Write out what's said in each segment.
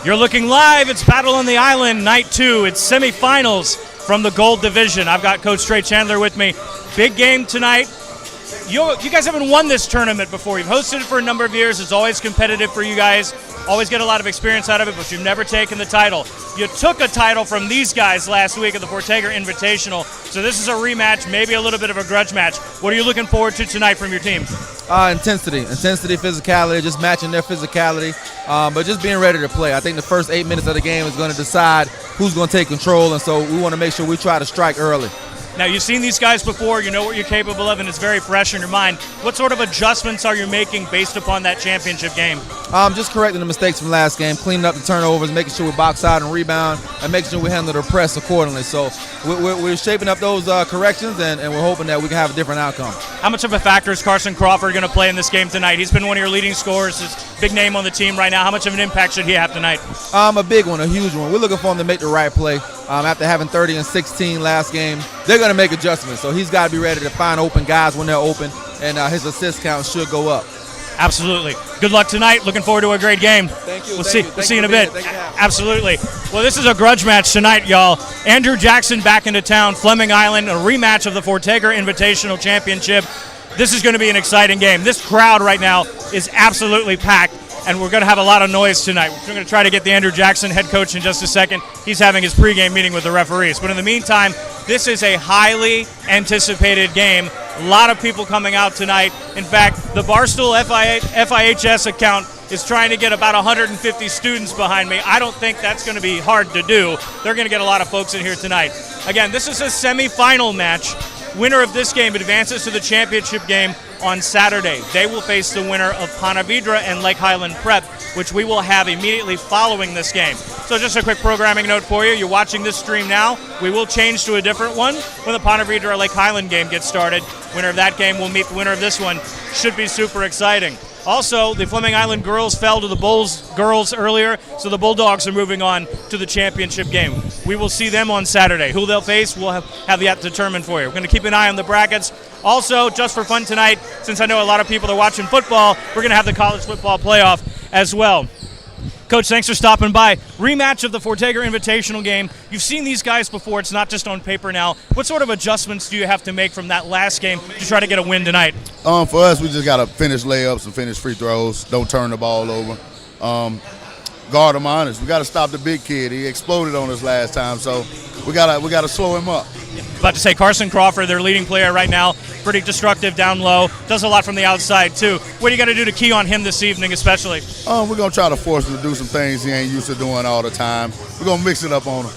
You're looking live. It's Battle on the Island, Night 2. It's semifinals from the Gold Division. I've got Coach Trey Chandler with me. Big game tonight. You guys haven't won this tournament before. You've hosted it for a number of years. It's always competitive for you guys. Always get a lot of experience out of it, but you've never taken the title. You took a title from these guys last week at the Portager Invitational, so this is a rematch, maybe a little bit of a grudge match. What are you looking forward to tonight from your team? Intensity, physicality, just matching their physicality, but just being ready to play. I think the first 8 minutes of the game is going to decide who's going to take control, and so we want to make sure we try to strike early. Now, you've seen these guys before, you know what you're capable of, and it's very fresh in your mind. What sort of adjustments are you making based upon that championship game? Just correcting the mistakes from last game, cleaning up the turnovers, making sure we box out and rebound, and making sure we handle the press accordingly. So we're shaping up those corrections, and we're hoping that we can have a different outcome. How much of a factor is Carson Crawford going to play in this game tonight? He's been one of your leading scorers, his big name on the team right now. How much of an impact should he have tonight? A big one, a huge one. We're looking for him to make the right play. After having 30 and 16 last game, they're going to make adjustments. So he's got to be ready to find open guys when they're open, and his assist count should go up. Absolutely. Good luck tonight. Looking forward to a great game. Thank you. We'll see you in a bit. Absolutely. Well, this is a grudge match tonight, y'all. Andrew Jackson back into town, Fleming Island, a rematch of the Portager Invitational Championship. This is going to be an exciting game. This crowd right now is absolutely packed, and we're going to have a lot of noise tonight. We're going to try to get the Andrew Jackson head coach in just a second. He's having his pregame meeting with the referees. But in the meantime, this is a highly anticipated game. A lot of people coming out tonight. In fact, the Barstool FIHS account is trying to get about 150 students behind me. I don't think that's going to be hard to do. They're going to get a lot of folks in here tonight. Again, this is a semifinal match. Winner of this game advances to the championship game on Saturday. They will face the winner of Ponte Vedra and Lake Highland Prep, which we will have immediately following this game. So just a quick programming note for you. You're watching this stream now. We will change to a different one when the Ponte Vedra Lake Highland game gets started. Winner of that game will meet the winner of this one. Should be super exciting. Also, the Fleming Island girls fell to the Bulls girls earlier, so the Bulldogs are moving on to the championship game. We will see them on Saturday. Who they'll face, we'll have yet determined for you. We're going to keep an eye on the brackets. Also, just for fun tonight, since I know a lot of people are watching football, we're going to have the college football playoff as well. Coach, thanks for stopping by. Rematch of the Portager Invitational game. You've seen these guys before. It's not just on paper now. What sort of adjustments do you have to make from that last game to try to get a win tonight? For us, we just got to finish layups and finish free throws. Don't turn the ball over. Guard him honest. We got to stop the big kid. He exploded on us last time, so we got to slow him up. About to say Carson Crawford, their leading player right now, pretty destructive down low, does a lot from the outside too. What do you got to do to key on him this evening especially? We're going to try to force him to do some things he ain't used to doing all the time. We're going to mix it up on him.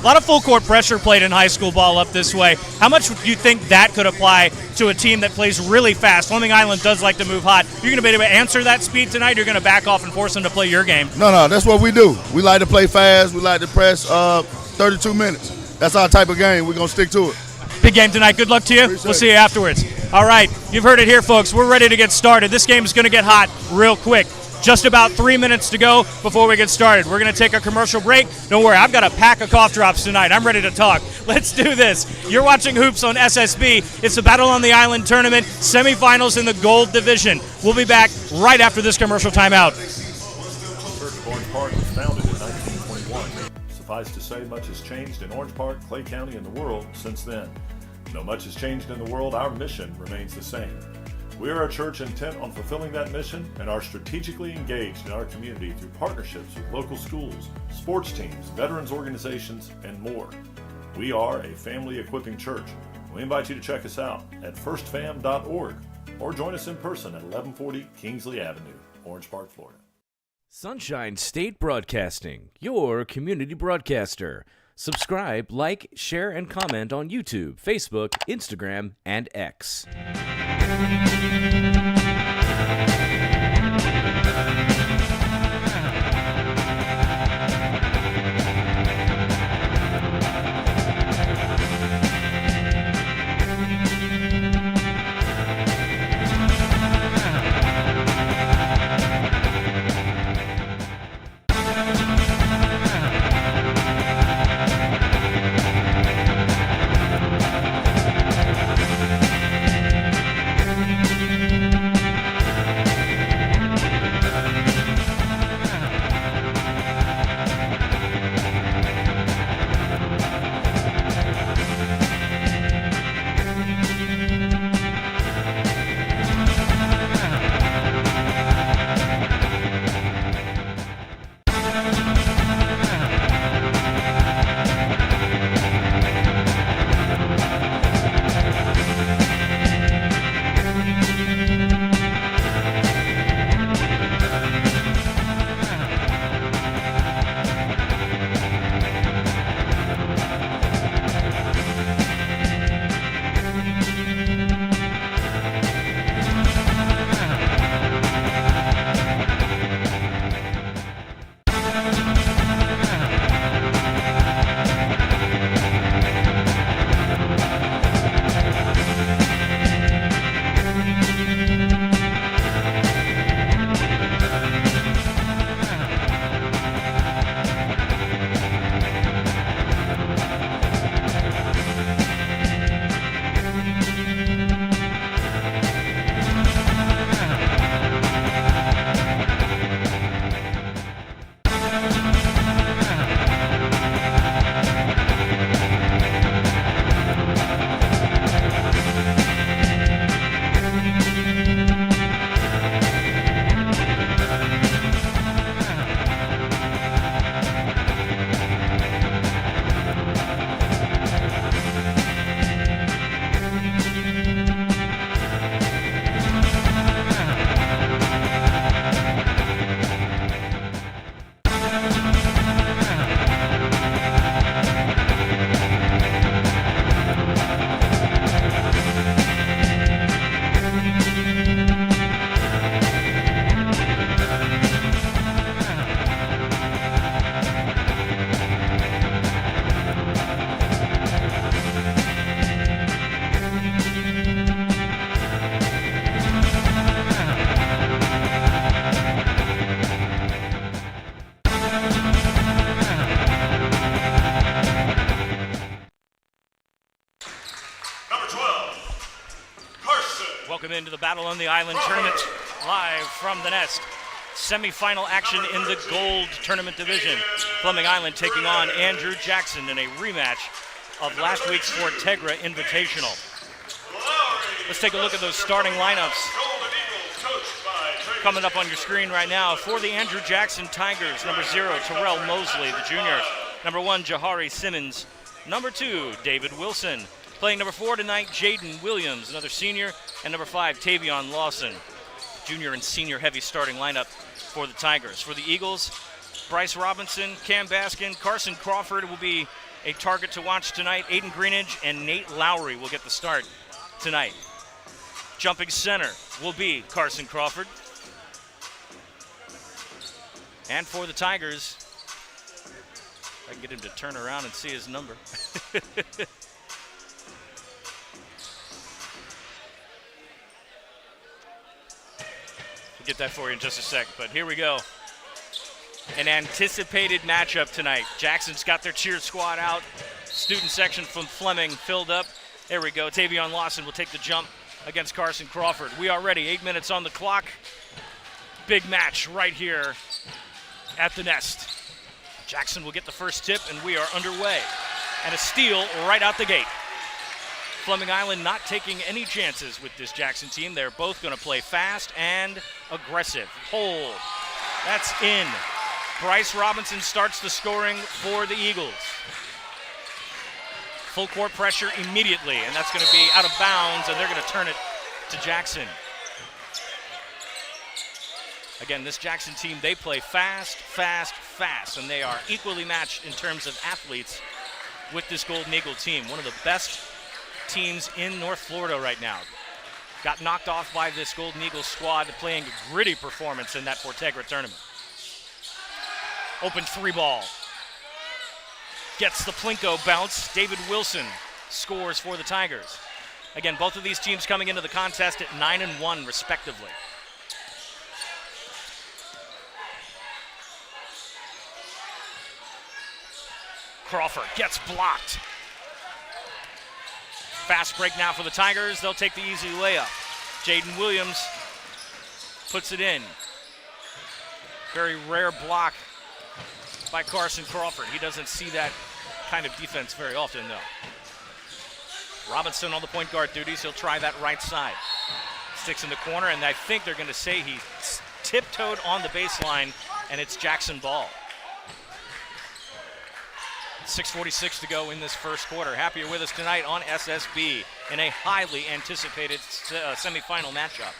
A lot of full court pressure played in high school ball up this way. How much do you think that could apply to a team that plays really fast? Fleming Island does like to move hot. You're going to be able to answer that speed tonight? You're going to back off and force them to play your game? No, that's what we do. We like to play fast. We like to press 32 minutes. That's our type of game. We're going to stick to it. Big game tonight. Good luck to you. We'll see you afterwards. All right, you've heard it here, folks. We're ready to get started. This game is going to get hot real quick. Just about 3 minutes to go before we get started. We're going to take a commercial break. Don't worry, I've got a pack of cough drops tonight. I'm ready to talk. Let's do this. You're watching Hoops on SSB. It's the Battle on the Island tournament, semifinals in the Gold Division. We'll be back right after this commercial timeout. Church of Orange Park was founded in 1921. Suffice to say, much has changed in Orange Park, Clay County, and the world since then. Though much has changed in the world, our mission remains the same. We are a church intent on fulfilling that mission and are strategically engaged in our community through partnerships with local schools, sports teams, veterans organizations, and more. We are a family equipping church. We invite you to check us out at firstfam.org or join us in person at 1140 Kingsley Avenue, Orange Park, Florida. Sunshine State Broadcasting, your community broadcaster. Subscribe, like, share, and comment on YouTube, Facebook, Instagram, and X. Number 12, Carson. Welcome into the Battle on the Island tournament, live from the nest. Semi-final action in the gold tournament division. Fleming Island taking on Andrew Jackson in a rematch of last week's Fortegra Invitational. Let's take a look at those starting lineups coming up on your screen right now. For the Andrew Jackson Tigers, number 0, Terrell Mosley, the junior. Number 1, Jahari Simmons. Number 2, David Wilson. Playing number 4 tonight, Jaden Williams, another senior. And number 5, Tavion Lawson. Junior and senior heavy starting lineup for the Tigers. For the Eagles, Bryce Robinson, Cam Baskin, Carson Crawford will be a target to watch tonight. Aiden Greenidge and Nate Lowry will get the start tonight. Jumping center will be Carson Crawford. And for the Tigers, I can get him to turn around and see his number. Get that for you in just a sec, but here we go. An anticipated matchup tonight. Jackson's got their cheer squad out. Student section from Fleming filled up. There we go. Tavion Lawson will take the jump against Carson Crawford. We are ready. 8 minutes on the clock. Big match right here at the nest. Jackson will get the first tip, and we are underway. And a steal right out the gate. Fleming Island not taking any chances with this Jackson team. They're both going to play fast and aggressive. Hole. That's in. Bryce Robinson starts the scoring for the Eagles. Full court pressure immediately, and that's going to be out of bounds, and they're going to turn it to Jackson. Again, this Jackson team, they play fast, fast, fast, and they are equally matched in terms of athletes with this Golden Eagle team. One of the best teams in North Florida right now. Got knocked off by this Golden Eagles squad playing a gritty performance in that Fortegra tournament. Open 3 ball. Gets the Plinko bounce. David Wilson scores for the Tigers. Again, both of these teams coming into the contest at 9-1 respectively. Crawford gets blocked. Fast break now for the Tigers. They'll take the easy layup. Jaden Williams puts it in. Very rare block by Carson Crawford. He doesn't see that kind of defense very often, though. Robinson on the point guard duties. He'll try that right side. Sticks in the corner, and I think they're going to say he tiptoed on the baseline, and it's Jackson ball. 6:46 to go in this first quarter. Happy you're with us tonight on SSB in a highly anticipated semifinal matchup.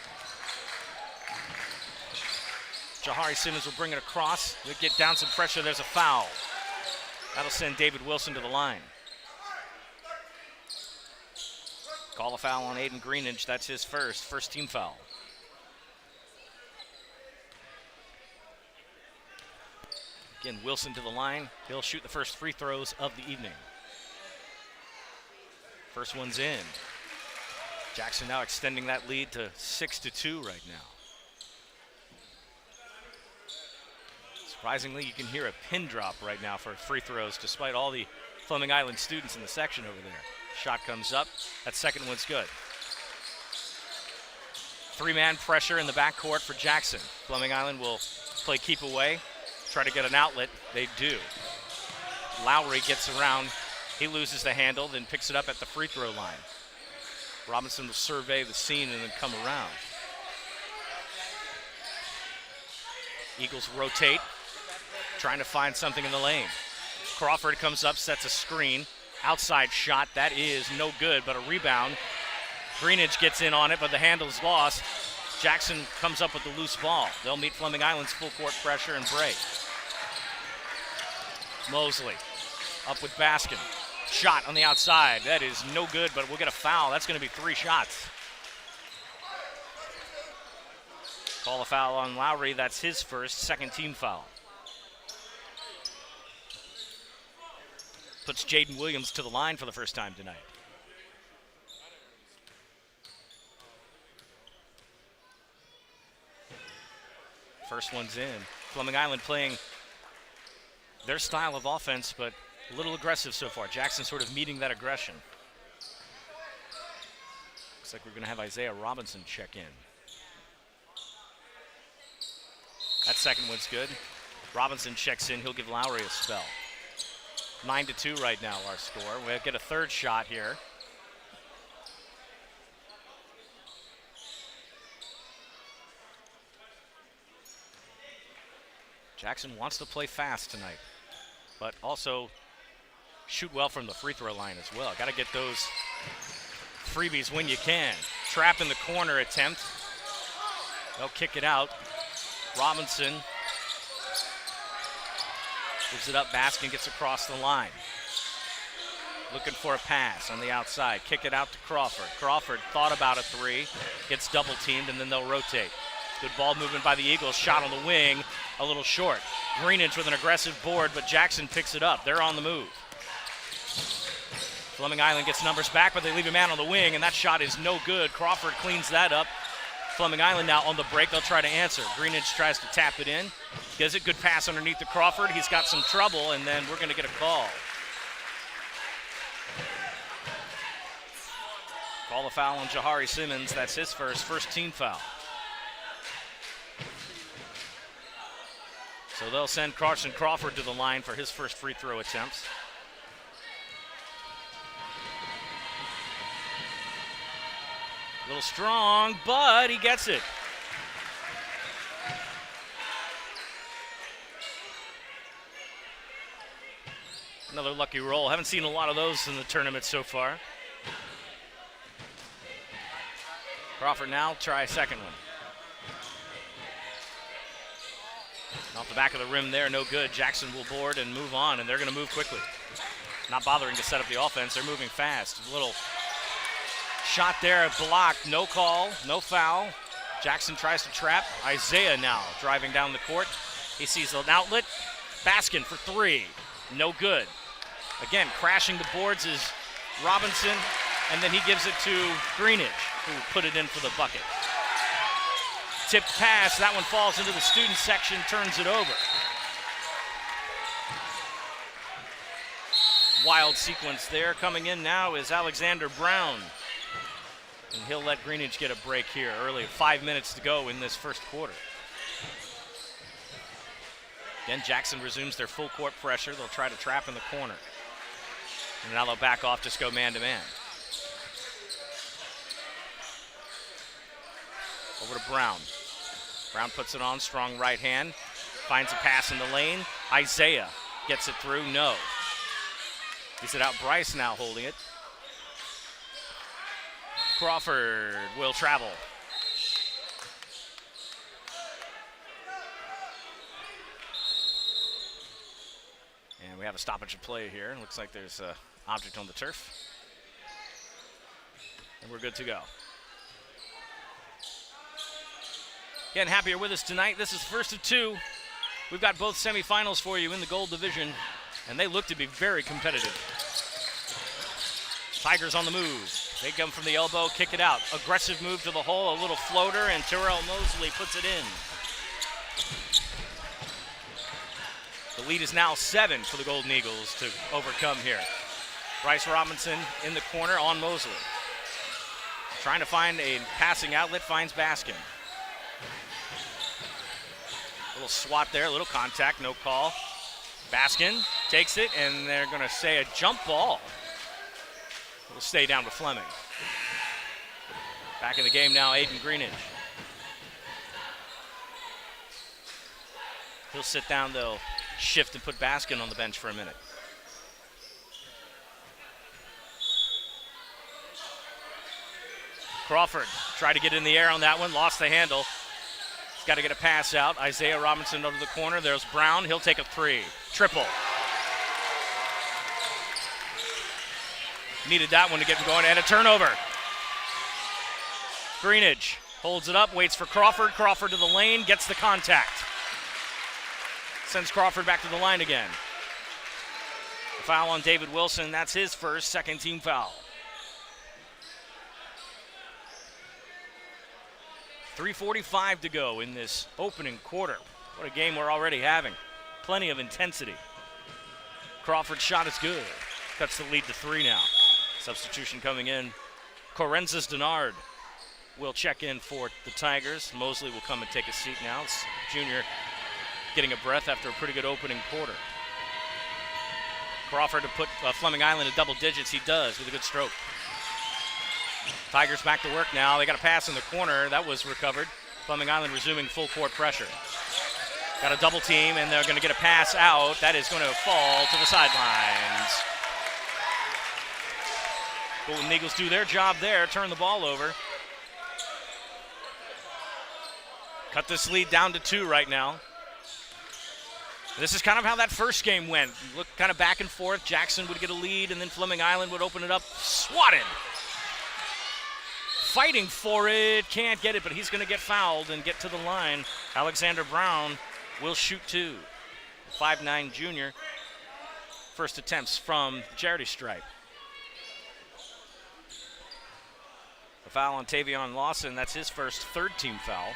Jahari Simmons will bring it across. They'll get down some pressure. There's a foul. That'll send David Wilson to the line. Call a foul on Aiden Greenidge. That's his first team foul. Again, Wilson to the line. He'll shoot the first free throws of the evening. First one's in. Jackson now extending that lead to 6-2 right now. Surprisingly, you can hear a pin drop right now for free throws despite all the Fleming Island students in the section over there. Shot comes up. That second one's good. 3-man pressure in the backcourt for Jackson. Fleming Island will play keep away. Try to get an outlet. They do. Lowry gets around. He loses the handle, then picks it up at the free throw line. Robinson will survey the scene and then come around. Eagles rotate, trying to find something in the lane. Crawford comes up, sets a screen. Outside shot, that is no good, but a rebound. Greenidge gets in on it, but the handle's lost. Jackson comes up with the loose ball. They'll meet Fleming Island's full court pressure and break. Mosley up with Baskin. Shot on the outside. That is no good, but we'll get a foul. That's going to be 3 shots. Call a foul on Lowry. That's his second team foul. Puts Jaden Williams to the line for the first time tonight. First one's in. Fleming Island playing their style of offense, but a little aggressive so far. Jackson sort of meeting that aggression. Looks like we're going to have Isaiah Robinson check in. That second one's good. Robinson checks in. He'll give Lowry a spell. 9-2 right now, our score. We'll get a third shot here. Jackson wants to play fast tonight, but also shoot well from the free throw line as well. Got to get those freebies when you can. Trap in the corner attempt. They'll kick it out. Robinson gives it up. Baskin gets across the line. Looking for a pass on the outside. Kick it out to Crawford. Crawford thought about a three. Gets double teamed, and then they'll rotate. Good ball movement by the Eagles. Shot on the wing, a little short. Greenidge with an aggressive board, but Jackson picks it up. They're on the move. Fleming Island gets numbers back, but they leave a man on the wing, and that shot is no good. Crawford cleans that up. Fleming Island now on the break. They'll try to answer. Greenidge tries to tap it in. Does it. Good pass underneath to Crawford. He's got some trouble, and then we're going to get a call. Call the foul on Jahari Simmons. That's his first team foul. So they'll send Carson Crawford to the line for his first free throw attempts. A little strong, but he gets it. Another lucky roll. Haven't seen a lot of those in the tournament so far. Crawford now try a second one. Off the back of the rim there, no good. Jackson will board and move on, and they're going to move quickly. Not bothering to set up the offense. They're moving fast. A little shot there, blocked. No call, no foul. Jackson tries to trap. Isaiah now driving down the court. He sees an outlet. Baskin for three. No good. Again, crashing the boards is Robinson, and then he gives it to Greenidge, who put it in for the bucket. Tipped pass, that one falls into the student section, turns it over. Wild sequence there. Coming in now is Alexander Brown. And he'll let Greenidge get a break here early. 5 minutes to go in this first quarter. Again, Jackson resumes their full court pressure. They'll try to trap in the corner. And now they'll back off, just go man-to-man. Over to Brown. Brown puts it on, strong right hand. Finds a pass in the lane. Isaiah gets it through, no. Gets it out, Bryce now holding it. Crawford will travel. And we have a stoppage of play here. Looks like there's an object on the turf. And we're good to go. Again, happy you're with us tonight. This is first of two. We've got both semifinals for you in the gold division, and they look to be very competitive. Tigers on the move. They come from the elbow, kick it out. Aggressive move to the hole, a little floater, and Terrell Mosley puts it in. The lead is now 7 for the Golden Eagles to overcome here. Bryce Robinson in the corner on Mosley. Trying to find a passing outlet, finds Baskin. Little swat there, a little contact, no call. Baskin takes it, and they're going to say a jump ball. It'll stay down to Fleming. Back in the game now, Aiden Greenidge. He'll sit down, they'll shift and put Baskin on the bench for a minute. Crawford tried to get in the air on that one, lost the handle. He's got to get a pass out. Isaiah Robinson over the corner. There's Brown. He'll take a three. Triple. Needed that one to get him going, and a turnover. Greenidge holds it up, waits for Crawford. Crawford to the lane, gets the contact. Sends Crawford back to the line again. A foul on David Wilson. That's his first, second team foul. 3:45 to go in this opening quarter. What a game we're already having. Plenty of intensity. Crawford's shot is good. Cuts the lead to 3 now. Substitution coming in Corenzas Denard will check in for the Tigers. Mosley will come and take a seat now. It's junior getting a breath after a pretty good opening quarter. Crawford to put Fleming Island in double digits. He does with a good stroke. Tigers back to work now. They got a pass in the corner. That was recovered. Fleming Island resuming full court pressure. Got a double team, and they're going to get a pass out. That is going to fall to the sidelines. Golden Eagles do their job there, turn the ball over. Cut this lead down to 2 right now. This is kind of how that first game went. Look kind of back and forth. Jackson would get a lead, and then Fleming Island would open it up. Swatted. Fighting for it. Can't get it, but he's going to get fouled and get to the line. Alexander Brown will shoot 2. 5'9" junior. First attempts from charity stripe. A foul on Tavion Lawson. That's his first third-team foul.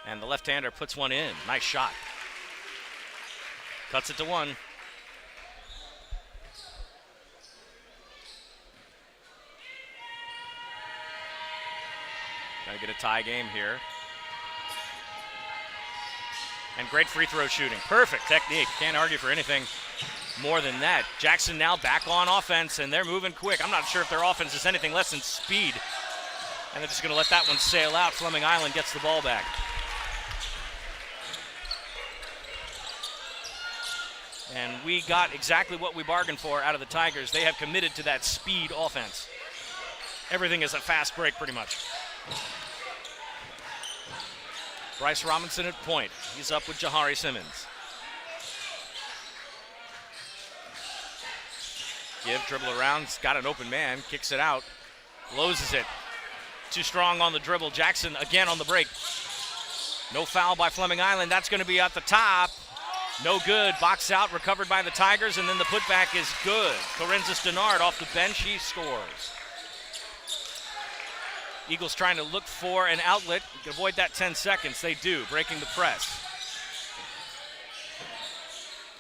And the left-hander puts one in. Nice shot. Cuts it to 1. Gotta get a tie game here. And great free throw shooting. Perfect technique. Can't argue for anything more than that. Jackson now back on offense, and they're moving quick. I'm not sure if their offense is anything less than speed. And they're just going to let that one sail out. Fleming Island gets the ball back. And we got exactly what we bargained for out of the Tigers. They have committed to that speed offense. Everything is a fast break pretty much. Bryce Robinson at point. He's up with Jahari Simmons. Give, dribble around, he's got an open man, kicks it out, closes it. Too strong on the dribble. Jackson again on the break. No foul by Fleming Island. That's going to be at the top. No good. Box out, recovered by the Tigers, and then the putback is good. Corenzas Denard off the bench, he scores. Eagles trying to look for an outlet. You can avoid that 10 seconds. They do, breaking the press.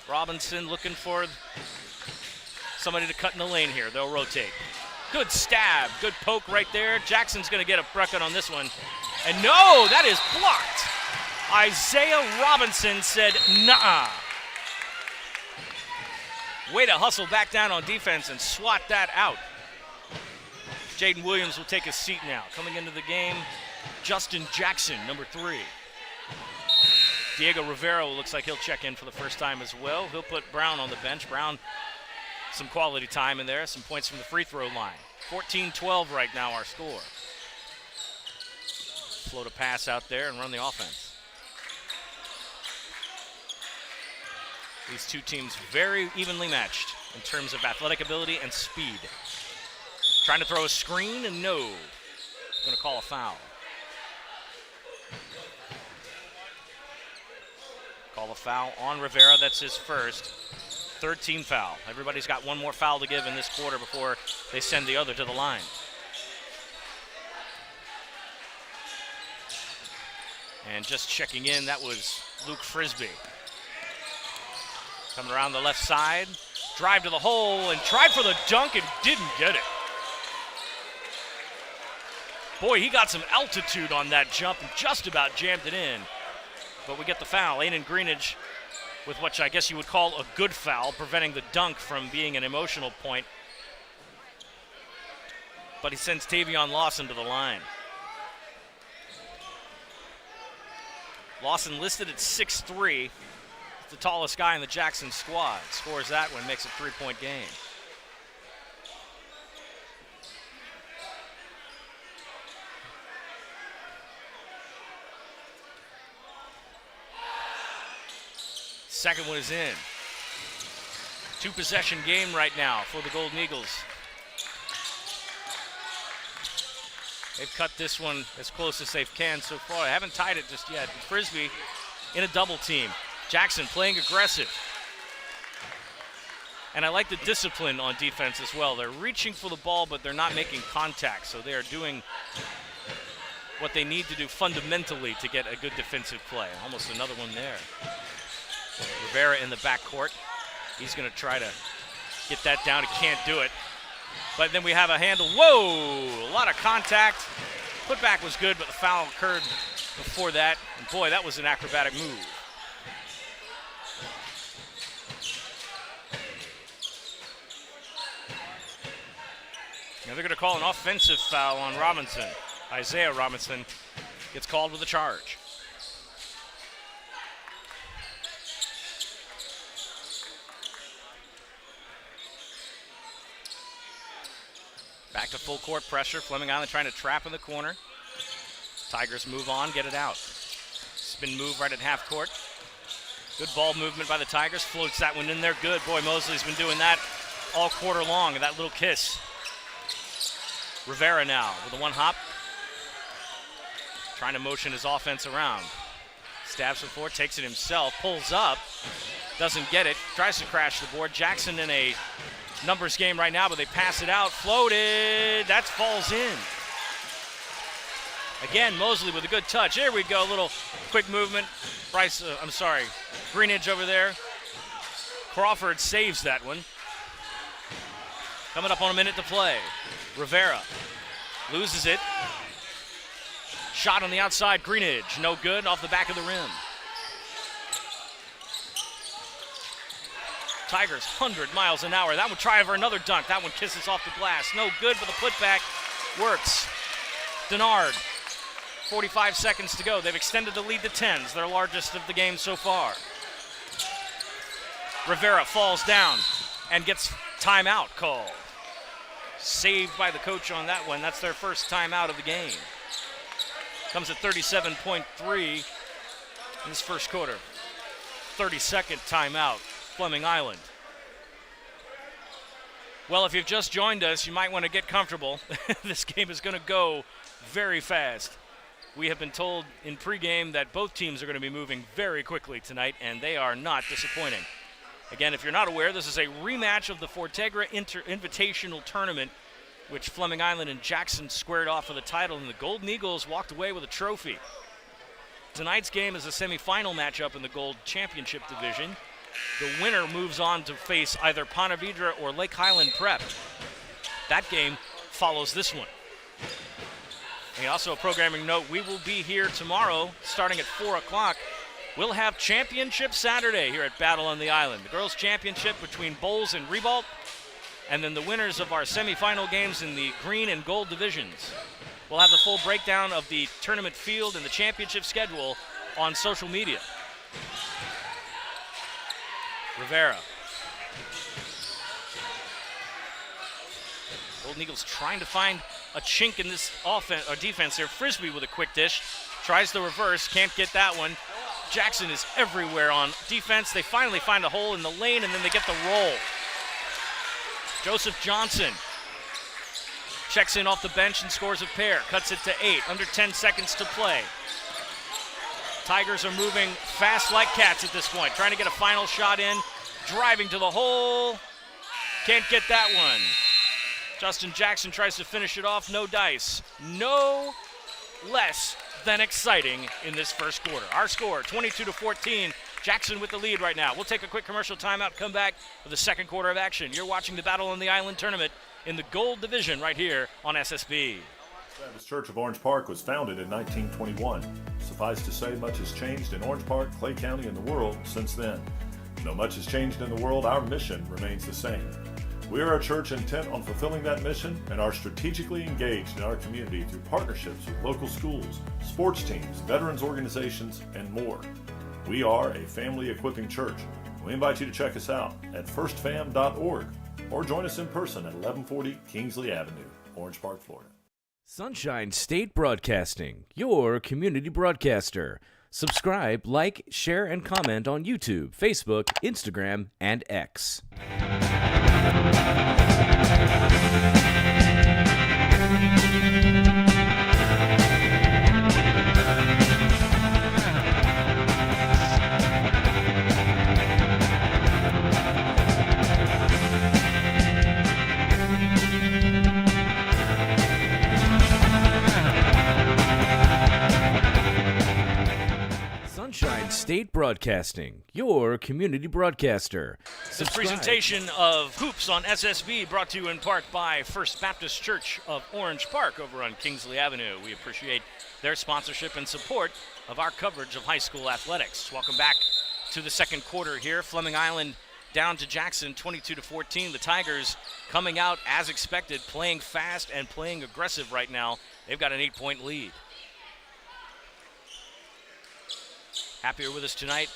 Robinson looking for somebody to cut in the lane here. They'll rotate. Good stab, good poke right there. Jackson's going to get a bucket on this one. And no, that is blocked. Isaiah Robinson said, nah. Way to hustle back down on defense and swat that out. Jaden Williams will take a seat now. Coming into the game, Justin Jackson, number 3. Diego Rivera looks like he'll check in for the first time as well. He'll put Brown on the bench. Brown, some quality time in there, some points from the free throw line. 14-12 right now, our score. Float a pass out there and run the offense. These two teams very evenly matched in terms of athletic ability and speed. Trying to throw a screen, and no. Going to call a foul. Call a foul on Rivera. That's his first. Third team foul. Everybody's got one more foul to give in this quarter before they send the other to the line. And just checking in, that was Luke Frisbee. Coming around the left side. Drive to the hole and tried for the dunk and didn't get it. Boy, he got some altitude on that jump and just about jammed it in. But we get the foul. Aiden Greenidge with what I guess you would call a good foul, preventing the dunk from being an emotional point. But he sends Tavion Lawson to the line. Lawson listed at 6'3", the tallest guy in the Jackson squad. Scores that one, makes it a 3-point game. Second one is in. 2-possession game right now for the Golden Eagles. They've cut this one as close as they can so far. They haven't tied it just yet. Frisbee in a double team. Jackson playing aggressive. And I like the discipline on defense as well. They're reaching for the ball, but they're not making contact. So they are doing what they need to do fundamentally to get a good defensive play. Almost another one there. Rivera in the backcourt. He's going to try to get that down. He can't do it. But then we have a handle. Whoa! A lot of contact. Putback was good, but the foul occurred before that. And boy, that was an acrobatic move. Now they're going to call an offensive foul on Robinson. Isaiah Robinson gets called with a charge. Back to full court pressure. Fleming Island trying to trap in the corner. Tigers move on, get it out. Spin move right at half court. Good ball movement by the Tigers. Floats that one in there. Good. Boy, Mosley's been doing that all quarter long. And that little kiss. Rivera now with a one hop. Trying to motion his offense around. Stabs the floor, takes it himself, pulls up, doesn't get it, tries to crash the board. Jackson in a numbers game right now, but they pass it out, floated, that falls in. Again, Mosley with a good touch. Here we go, a little quick movement. Greenidge over there. Crawford saves that one. Coming up on a minute to play. Rivera loses it. Shot on the outside, Greenidge, no good, off the back of the rim. Tigers, 100 miles an hour. That would try for another dunk. That one kisses off the glass. No good, but the putback works. Denard, 45 seconds to go. They've extended the lead to 10s, their largest of the game so far. Rivera falls down and gets timeout called. Saved by the coach on that one. That's their first timeout of the game. Comes at 37.3 in this first quarter. 32nd timeout, Fleming Island. Well, if you've just joined us, you might want to get comfortable. This game is going to go very fast. We have been told in pregame that both teams are going to be moving very quickly tonight, and they are not disappointing. Again, if you're not aware, this is a rematch of the Fortegra Invitational Tournament, which Fleming Island and Jackson squared off for the title, and the Golden Eagles walked away with a trophy. Tonight's game is a semifinal matchup in the Gold Championship Division. The winner moves on to face either Ponte Vedra or Lake Highland Prep. That game follows this one. And also a programming note, we will be here tomorrow starting at 4 o'clock. We'll have Championship Saturday here at Battle on the Island. The girls' championship between Bowles and Ribault, and then the winners of our semifinal games in the green and gold divisions. We'll have the full breakdown of the tournament field and the championship schedule on social media. Rivera. Golden Eagles trying to find a chink in this offense or defense here. Frisbee with a quick dish. Tries the reverse, can't get that one. Jackson is everywhere on defense. They finally find a hole in the lane, and then they get the roll. Joseph Johnson checks in off the bench and scores a pair. Cuts it to 8, under 10 seconds to play. Tigers are moving fast like cats at this point, trying to get a final shot in. Driving to the hole. Can't get that one. Justin Jackson tries to finish it off. No dice. No less than exciting in this first quarter. Our score, 22-14. Jackson with the lead right now. We'll take a quick commercial timeout, come back for the second quarter of action. You're watching the Battle on the Island tournament in the Gold Division right here on SSB. Baptist Church of Orange Park was founded in 1921. Suffice to say, much has changed in Orange Park, Clay County, and the world since then. Though much has changed in the world, our mission remains the same. We are a church intent on fulfilling that mission and are strategically engaged in our community through partnerships with local schools, sports teams, veterans organizations, and more. We are a family equipping church. We invite you to check us out at firstfam.org or join us in person at 1140 Kingsley Avenue, Orange Park, Florida. Sunshine State Broadcasting, your community broadcaster. Subscribe, like, share, and comment on YouTube, Facebook, Instagram, and X. Sunshine State State Broadcasting, your community broadcaster. This presentation of Hoops on SSB brought to you in part by First Baptist Church of Orange Park over on Kingsley Avenue. We appreciate their sponsorship and support of our coverage of high school athletics. Welcome back to the second quarter here. Fleming Island down to Jackson 22-14. The Tigers coming out as expected, playing fast and playing aggressive right now. They've got an 8-point lead. Happier with us tonight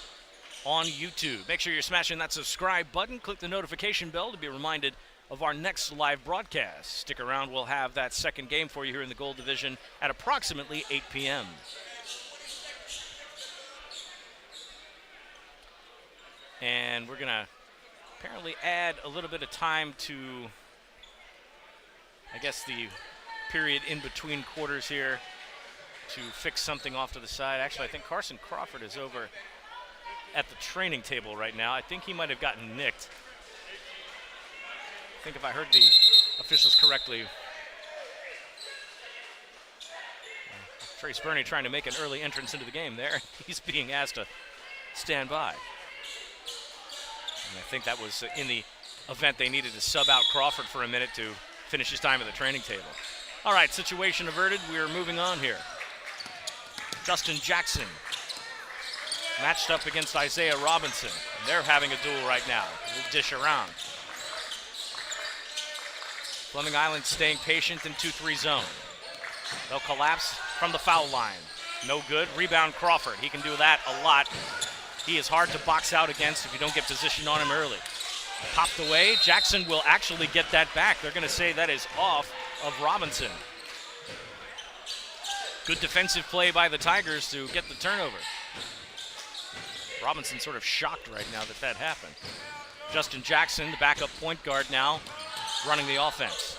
on YouTube. Make sure you're smashing that subscribe button. Click the notification bell to be reminded of our next live broadcast. Stick around. We'll have that second game for you here in the Gold Division at approximately 8 p.m. And we're going to apparently add a little bit of time to, I guess, the period in between quarters here to fix something off to the side. Actually, I think Carson Crawford is over at the training table right now. I think he might have gotten nicked. I think if I heard the officials correctly, Trace Burney trying to make an early entrance into the game there. He's being asked to stand by. And I think that was in the event they needed to sub out Crawford for a minute to finish his time at the training table. All right, situation averted. We are moving on here. Justin Jackson matched up against Isaiah Robinson. And they're having a duel right now. We'll dish around. Fleming Island staying patient in 2-3 zone. They'll collapse from the foul line. No good. Rebound Crawford. He can do that a lot. He is hard to box out against if you don't get position on him early. Popped away. Jackson will actually get that back. They're going to say that is off of Robinson. Good defensive play by the Tigers to get the turnover. Robinson sort of shocked right now that that happened. Justin Jackson, the backup point guard now, running the offense.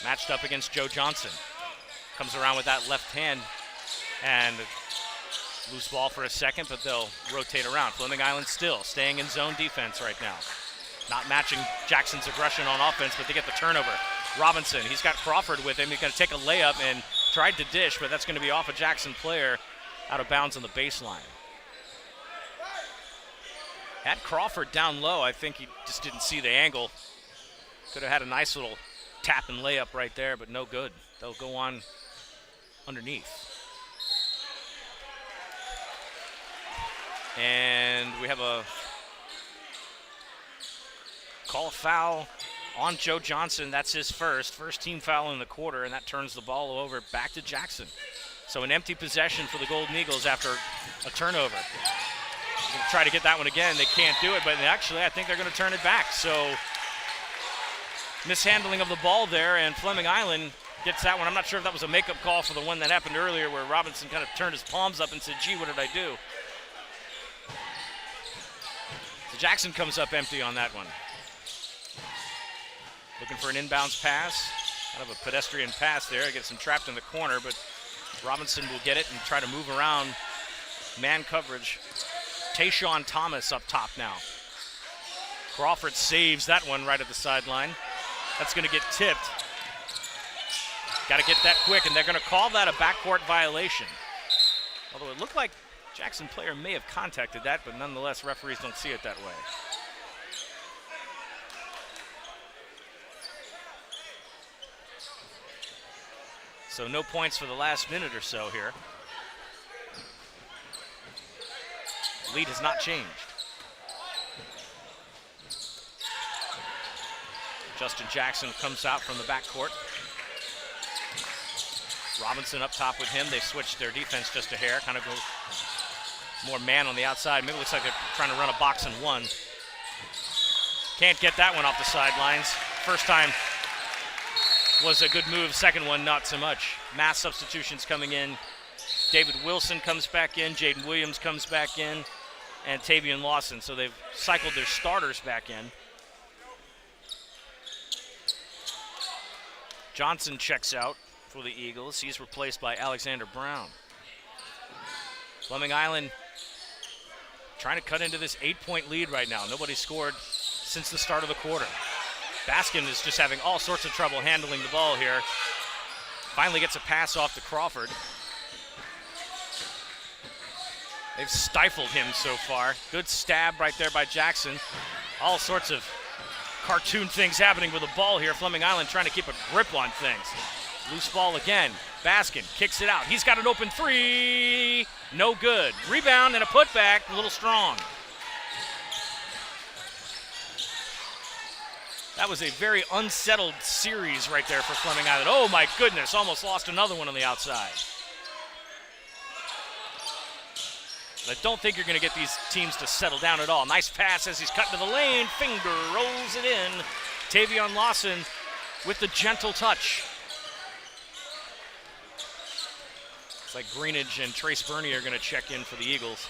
Matched up against Joe Johnson. Comes around with that left hand and loose ball for a second, but they'll rotate around. Fleming Island still staying in zone defense right now. Not matching Jackson's aggression on offense, but they get the turnover. Robinson, he's got Crawford with him. He's going to take a layup and tried to dish, but that's going to be off a Jackson player out of bounds on the baseline. Had Crawford down low. I think he just didn't see the angle. Could have had a nice little tap and layup right there, but no good. They'll go on underneath. And we have a call a foul on Joe Johnson. That's his first team foul in the quarter, and that turns the ball over back to Jackson. So an empty possession for the Golden Eagles after a turnover. They're going to try to get that one again. They can't do it, but actually I think they're going to turn it back. So mishandling of the ball there, and Fleming Island gets that one. I'm not sure if that was a makeup call for the one that happened earlier where Robinson kind of turned his palms up and said, gee, what did I do? So Jackson comes up empty on that one. Looking for an inbounds pass. Kind of a pedestrian pass there. Gets him trapped in the corner, but Robinson will get it and try to move around man coverage. Tayshawn Thomas up top now. Crawford saves that one right at the sideline. That's going to get tipped. Got to get that quick, and they're going to call that a backcourt violation. Although it looked like Jackson player may have contacted that, but nonetheless, referees don't see it that way. So no points for the last minute or so here. Lead has not changed. Justin Jackson comes out from the backcourt. Robinson up top with him. They switched their defense just a hair, kind of go more man on the outside. Maybe it looks like they're trying to run a box and one. Can't get that one off the sidelines. First time was a good move. Second one, not so much. Mass substitutions coming in. David Wilson comes back in. Jaden Williams comes back in. And Tavian Lawson. So they've cycled their starters back in. Johnson checks out for the Eagles. He's replaced by Alexander Brown. Fleming Island trying to cut into this 8-point lead right now. Nobody scored since the start of the quarter. Baskin is just having all sorts of trouble handling the ball here. Finally gets a pass off to Crawford. They've stifled him so far. Good stab right there by Jackson. All sorts of cartoon things happening with the ball here. Fleming Island trying to keep a grip on things. Loose ball again. Baskin kicks it out. He's got an open three. No good. Rebound and a putback. A little strong. That was a very unsettled series right there for Fleming Island. Oh my goodness, almost lost another one on the outside. I don't think you're going to get these teams to settle down at all. Nice pass as he's cut to the lane. Finger rolls it in. Tavion Lawson with the gentle touch. It's like Greenidge and Trace Burney are going to check in for the Eagles.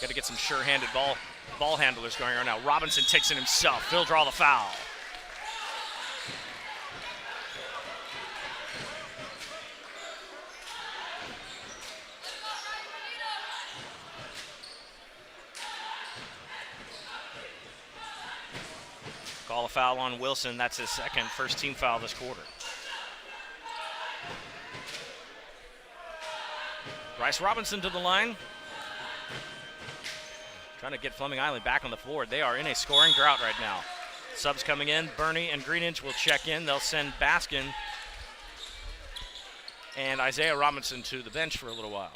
Got to get some sure-handed ball handlers going on now. Robinson takes it himself. He'll draw the foul. Call a foul on Wilson. That's his second, first team foul this quarter. Bryce Robinson to the line. Trying to get Fleming Island back on the floor. They are in a scoring drought right now. Subs coming in. Burney and Greenidge will check in. They'll send Baskin and Isaiah Robinson to the bench for a little while.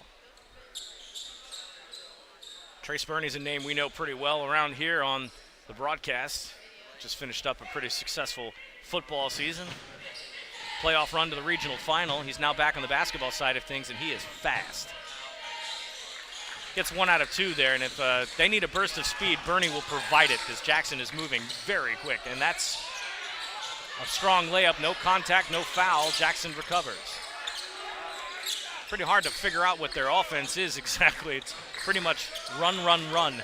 Trace Burney's a name we know pretty well around here on the broadcast. Just finished up a pretty successful football season. Playoff run to the regional final. He's now back on the basketball side of things, and he is fast. Gets 1 out of 2 there, and if they need a burst of speed, Burney will provide it because Jackson is moving very quick, and that's a strong layup. No contact, no foul. Jackson recovers. Pretty hard to figure out what their offense is exactly. It's pretty much run, run, run.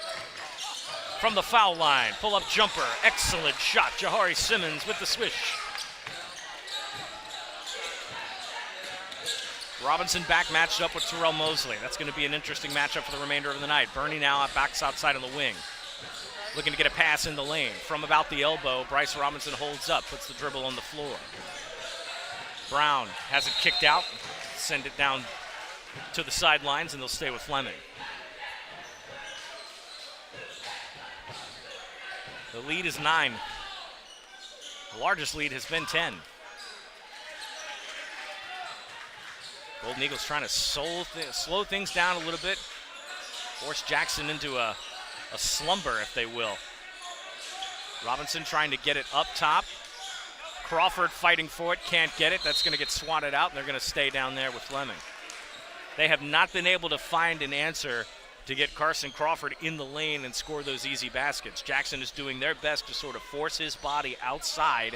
From the foul line, pull-up jumper, excellent shot. Jahari Simmons with the swish. Robinson back matched up with Terrell Mosley. That's going to be an interesting matchup for the remainder of the night. Burney now backs outside on the wing. Looking to get a pass in the lane. From about the elbow, Bryce Robinson holds up, puts the dribble on the floor. Brown has it kicked out. Send it down to the sidelines, and they'll stay with Fleming. The lead is 9. The largest lead has been 10. Golden Eagles trying to slow things down a little bit. Force Jackson into a slumber, if they will. Robinson trying to get it up top. Crawford fighting for it, can't get it. That's going to get swatted out, and they're going to stay down there with Fleming. They have not been able to find an answer to get Carson Crawford in the lane and score those easy baskets. Jackson is doing their best to sort of force his body outside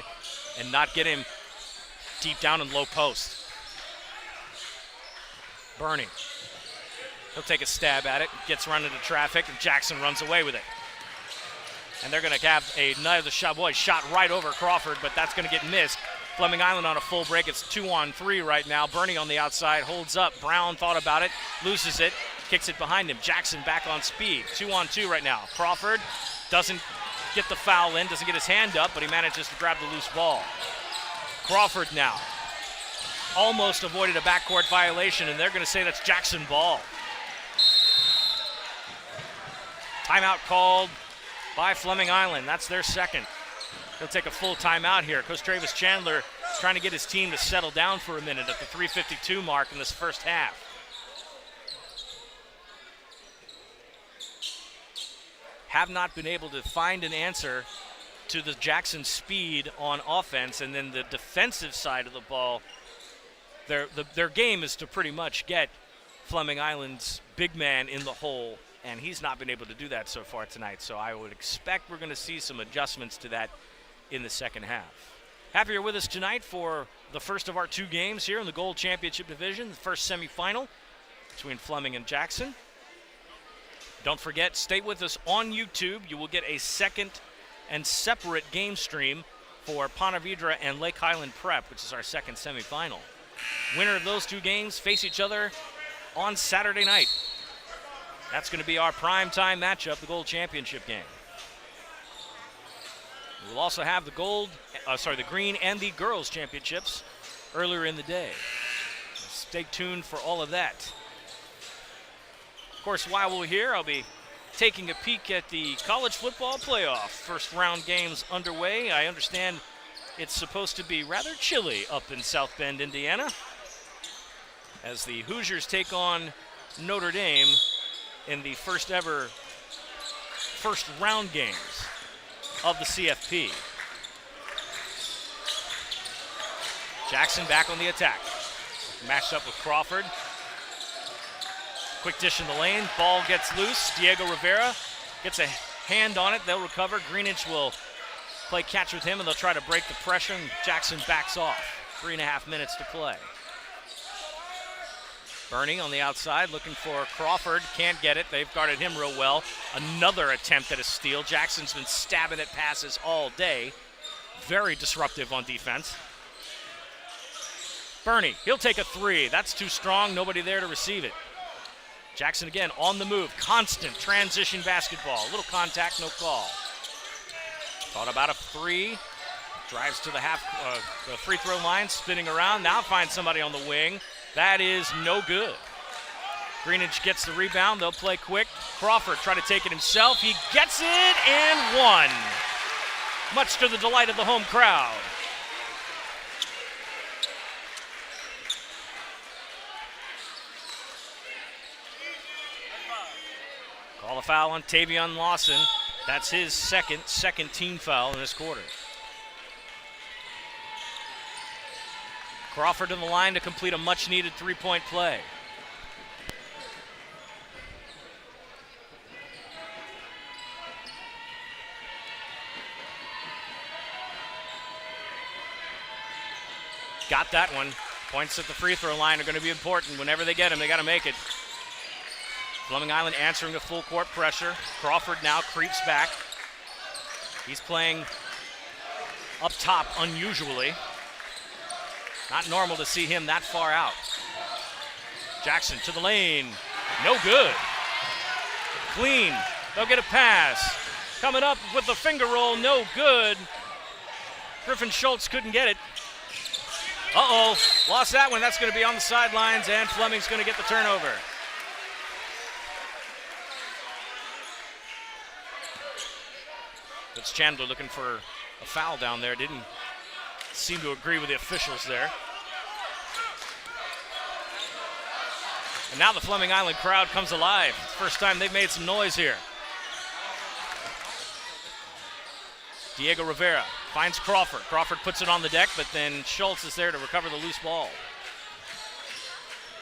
and not get him deep down in low post. Burney. He'll take a stab at it, gets run into traffic, and Jackson runs away with it. And they're going to have another shot. Boy, shot right over Crawford, but that's going to get missed. Fleming Island on a full break. It's 2-on-3 right now. Burney on the outside, holds up. Brown thought about it, loses it, kicks it behind him. Jackson back on speed. 2-on-2 right now. Crawford doesn't get the foul in, doesn't get his hand up, but he manages to grab the loose ball. Crawford now. Almost avoided a backcourt violation, and they're going to say that's Jackson ball. Timeout called by Fleming Island. That's their second. He'll take a full timeout here. Coach Travis Chandler trying to get his team to settle down for a minute at the 3:52 mark in this first half. Have not been able to find an answer to the Jackson speed on offense, and then the defensive side of the ball. Their game is to pretty much get Fleming Island's big man in the hole, and he's not been able to do that so far tonight. So I would expect we're going to see some adjustments to that in the second half. Happy you're with us tonight for the first of our 2 games here in the Gold Championship Division, the first semifinal between Fleming and Jackson. Don't forget, stay with us on YouTube. You will get a second and separate game stream for Ponte Vedra and Lake Highland Prep, which is our second semifinal. Winner of those 2 games face each other on Saturday night. That's going to be our primetime matchup, the Gold Championship game. We'll also have the green and the girls championships earlier in the day. stay tuned for all of that. Of course, while we're here, I'll be taking a peek at the college football playoff. First round games underway. I understand it's supposed to be rather chilly up in South Bend, Indiana, as the Hoosiers take on Notre Dame in the first ever first round games of the CFP. Jackson back on the attack. Matched up with Crawford. Quick dish in the lane. Ball gets loose. Diego Rivera gets a hand on it. They'll recover. Greenidge will play catch with him, and they'll try to break the pressure, and Jackson backs off. 3.5 minutes to play. Bernie on the outside looking for Crawford. Can't get it. They've guarded him real well. Another attempt at a steal. Jackson's been stabbing at passes all day. Very disruptive on defense. Bernie, he'll take a three. That's too strong. Nobody there to receive it. Jackson again on the move. Constant transition basketball. A little contact, no call. Thought about a three. Drives to the the free throw line, spinning around. Now finds somebody on the wing. That is no good. Greenidge gets the rebound. They'll play quick. Crawford try to take it himself. He gets it and one. Much to the delight of the home crowd. Call a foul on Tavion Lawson. That's his second team foul in this quarter. Crawford on the line to complete a much-needed three-point play. Got that one. Points at the free throw line are going to be important. Whenever they get them, they got to make it. Fleming Island answering the full court pressure. Crawford now creeps back. He's playing up top unusually. Not normal to see him that far out. Jackson to the lane. No good. Clean. They'll get a pass. Coming up with the finger roll. No good. Griffin Schultz couldn't get it. Uh-oh. Lost that one. That's going to be on the sidelines, and Fleming's going to get the turnover. It's Chandler looking for a foul down there. Didn't seem to agree with the officials there. And now the Fleming Island crowd comes alive. First time they've made some noise here. Diego Rivera finds Crawford. Crawford puts it on the deck, but then Schultz is there to recover the loose ball.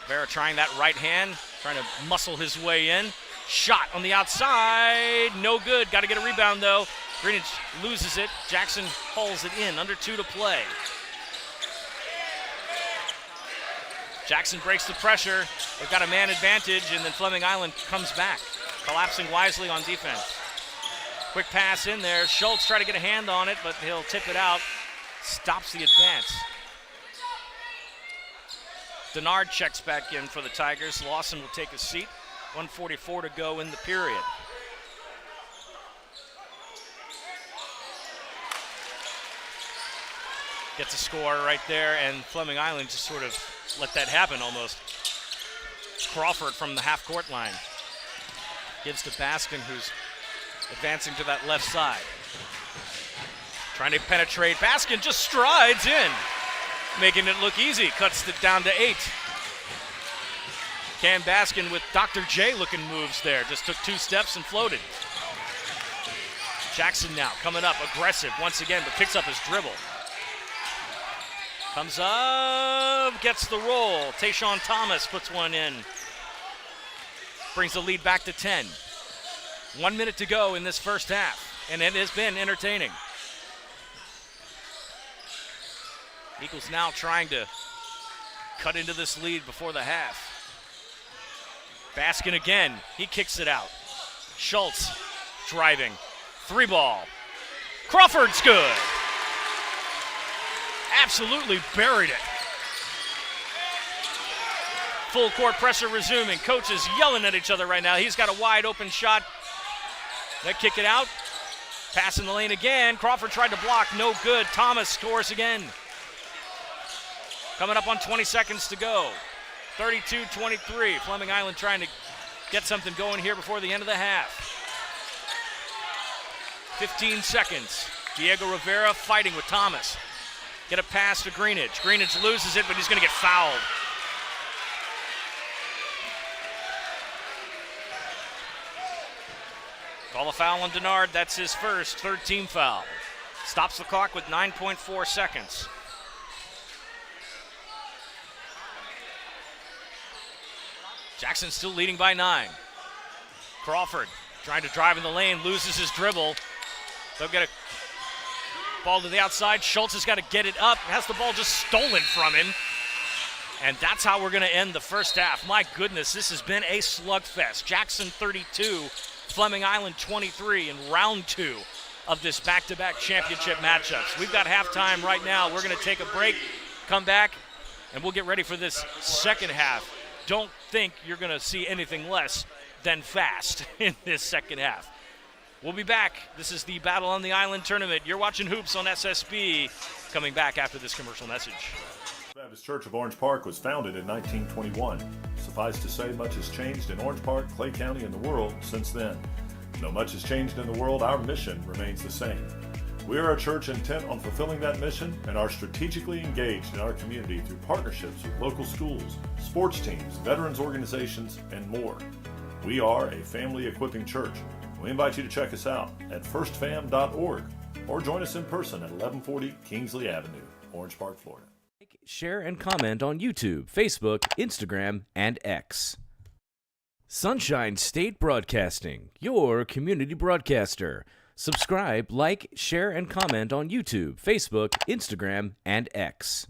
Rivera trying that right hand, trying to muscle his way in. Shot on the outside, no good. Got to get a rebound though. Greenidge loses it. Jackson hauls it in, under 2 to play. Jackson breaks the pressure. They've got a man advantage, and then Fleming Island comes back, collapsing wisely on defense. Quick pass in there. Schultz try to get a hand on it, but he'll tip it out. Stops the advance. Denard checks back in for the Tigers. Lawson will take a seat. 1:44 to go in the period. Gets a score right there, and Fleming Island just sort of let that happen almost. Crawford from the half-court line. Gives to Baskin, who's advancing to that left side. Trying to penetrate. Baskin just strides in, making it look easy. Cuts it down to 8. Cam Baskin with Dr. J looking moves there. Just took 2 steps and floated. Jackson now coming up, aggressive once again, but picks up his dribble. Comes up, gets the roll. Tayshawn Thomas puts one in. Brings the lead back to 10. 1 minute to go in this first half, and it has been entertaining. Eagles now trying to cut into this lead before the half. Baskin again, he kicks it out. Schultz driving, 3 ball. Crawford's good. Absolutely buried it. Full court pressure resuming. Coaches yelling at each other right now. He's got a wide open shot. They kick it out. Pass in the lane again. Crawford tried to block, no good. Thomas scores again. Coming up on 20 seconds to go. 32-23. Fleming Island trying to get something going here before the end of the half. 15 seconds. Diego Rivera fighting with Thomas. Get a pass to Greenidge. Greenidge loses it, but he's going to get fouled. Call a foul on Denard. That's his first, third team foul. Stops the clock with 9.4 seconds. Jackson still leading by 9. Crawford trying to drive in the lane, loses his dribble. They'll get a ball to the outside. Schultz has got to get it up. Has the ball just stolen from him. And that's how we're going to end the first half. My goodness, this has been a slugfest. Jackson 32, Fleming Island 23 in round 2 of this back-to-back championship matchups. We've got halftime right now. We're going to take a break, come back, and we'll get ready for this second half. Don't think you're going to see anything less than fast in this second half. We'll be back. This is the Battle on the Island tournament. You're watching Hoops on SSB. Coming back after this commercial message. Baptist Church of Orange Park was founded in 1921. Suffice to say, much has changed in Orange Park, Clay County, and the world since then. Though much has changed in the world, our mission remains the same. We are a church intent on fulfilling that mission and are strategically engaged in our community through partnerships with local schools, sports teams, veterans organizations, and more. We are a family equipping church. We invite you to check us out at firstfam.org or join us in person at 1140 Kingsley Avenue, Orange Park, Florida. Share and comment on YouTube, Facebook, Instagram, and X. Sunshine State Broadcasting, your community broadcaster. Subscribe, like, share, and comment on YouTube, Facebook, Instagram, and X.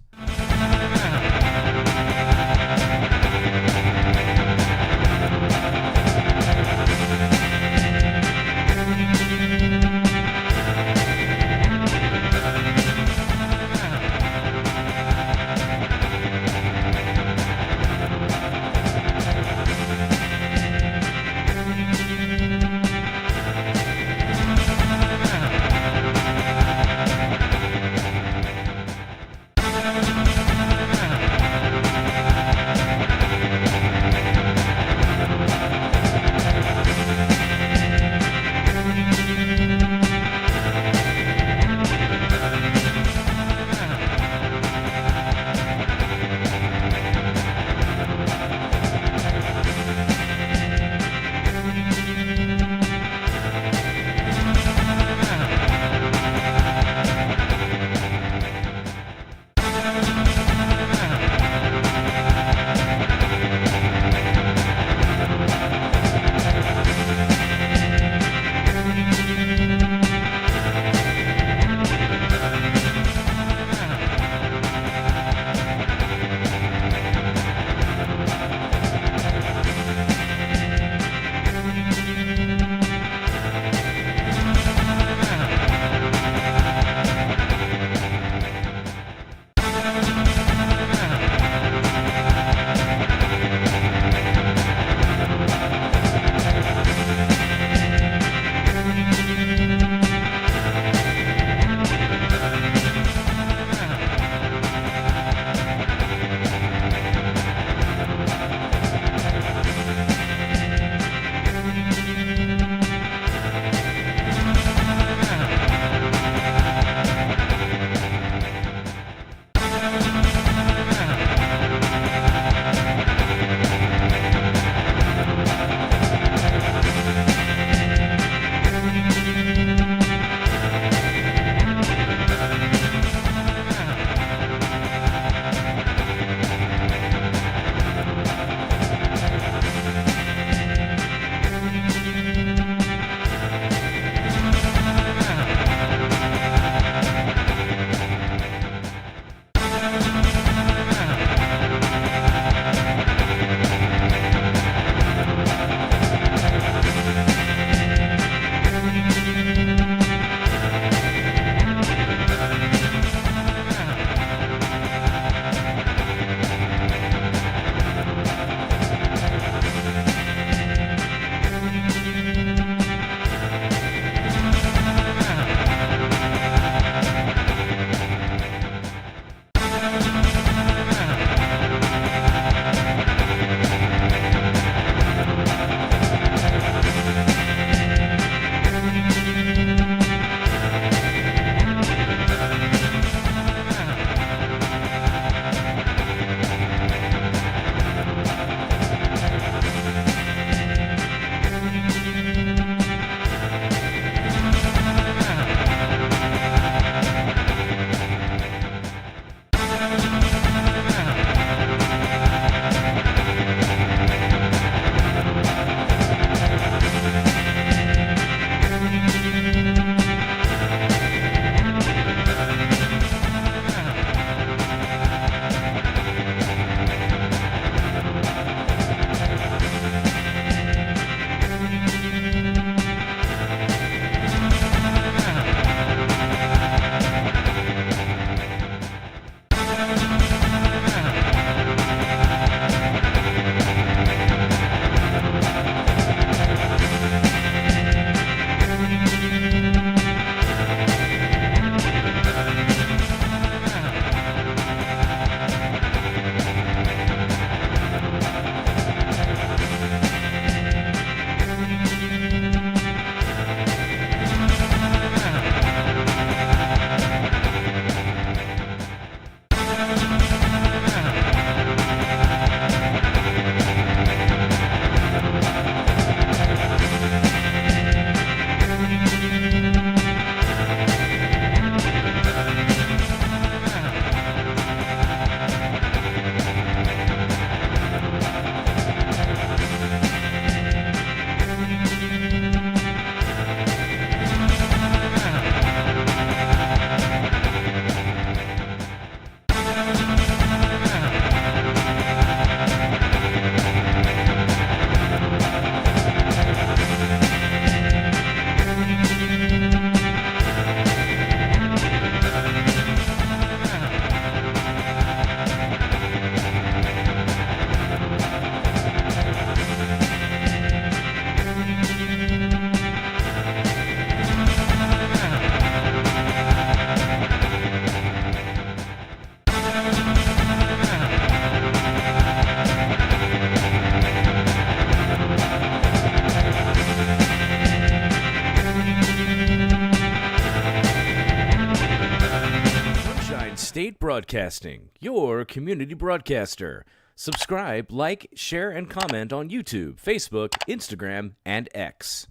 State Broadcasting, your community broadcaster. Subscribe, like, share, and comment on YouTube, Facebook, Instagram, and X.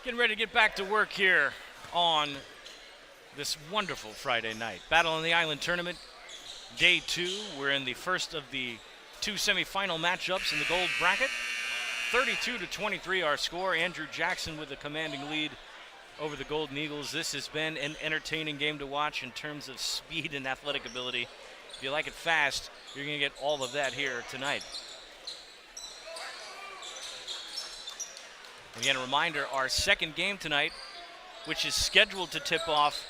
Getting ready to get back to work here on this wonderful Friday night. Battle on the Island tournament, day 2. We're in the first of the 2 semifinal matchups in the gold bracket. 32-23 our score. Andrew Jackson with a commanding lead over the Golden Eagles. This has been an entertaining game to watch in terms of speed and athletic ability. If you like it fast, you're going to get all of that here tonight. Again, a reminder, our second game tonight, which is scheduled to tip off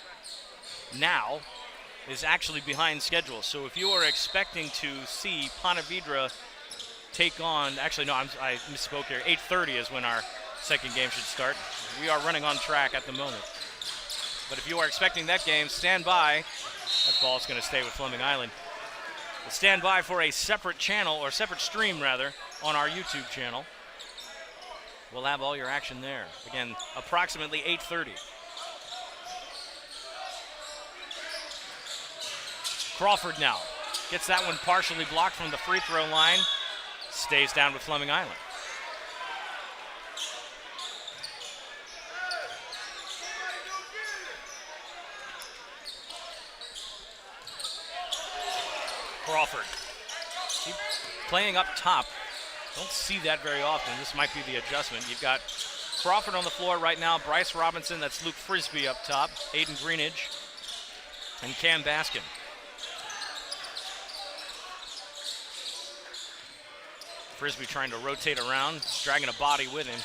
now, is actually behind schedule. So if you are expecting to see Ponte Vedra take on, actually no, I misspoke here, 8:30 is when our second game should start. We are running on track at the moment. But if you are expecting that game, stand by. That ball's going to stay with Fleming Island. But stand by for a separate channel, or separate stream rather, on our YouTube channel. We'll have all your action there. Again, approximately 8:30. Crawford now gets that one partially blocked from the free throw line. Stays down with Fleming Island. Crawford. Keep playing up top. Don't see that very often. This might be the adjustment. You've got Crawford on the floor right now, Bryce Robinson, that's Luke Frisbee up top, Aiden Greenidge, and Cam Baskin. Frisbee trying to rotate around, dragging a body with him.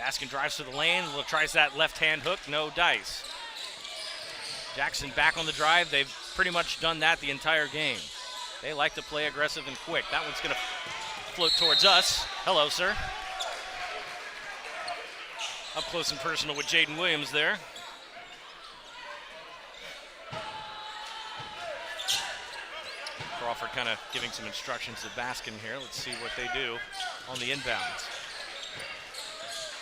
Baskin drives to the lane, tries that left-hand hook, no dice. Jackson back on the drive. They've pretty much done that the entire game. They like to play aggressive and quick. That one's going to float towards us. Hello, sir. Up close and personal with Jaden Williams there. Crawford kind of giving some instructions to Baskin here. Let's see what they do on the inbounds.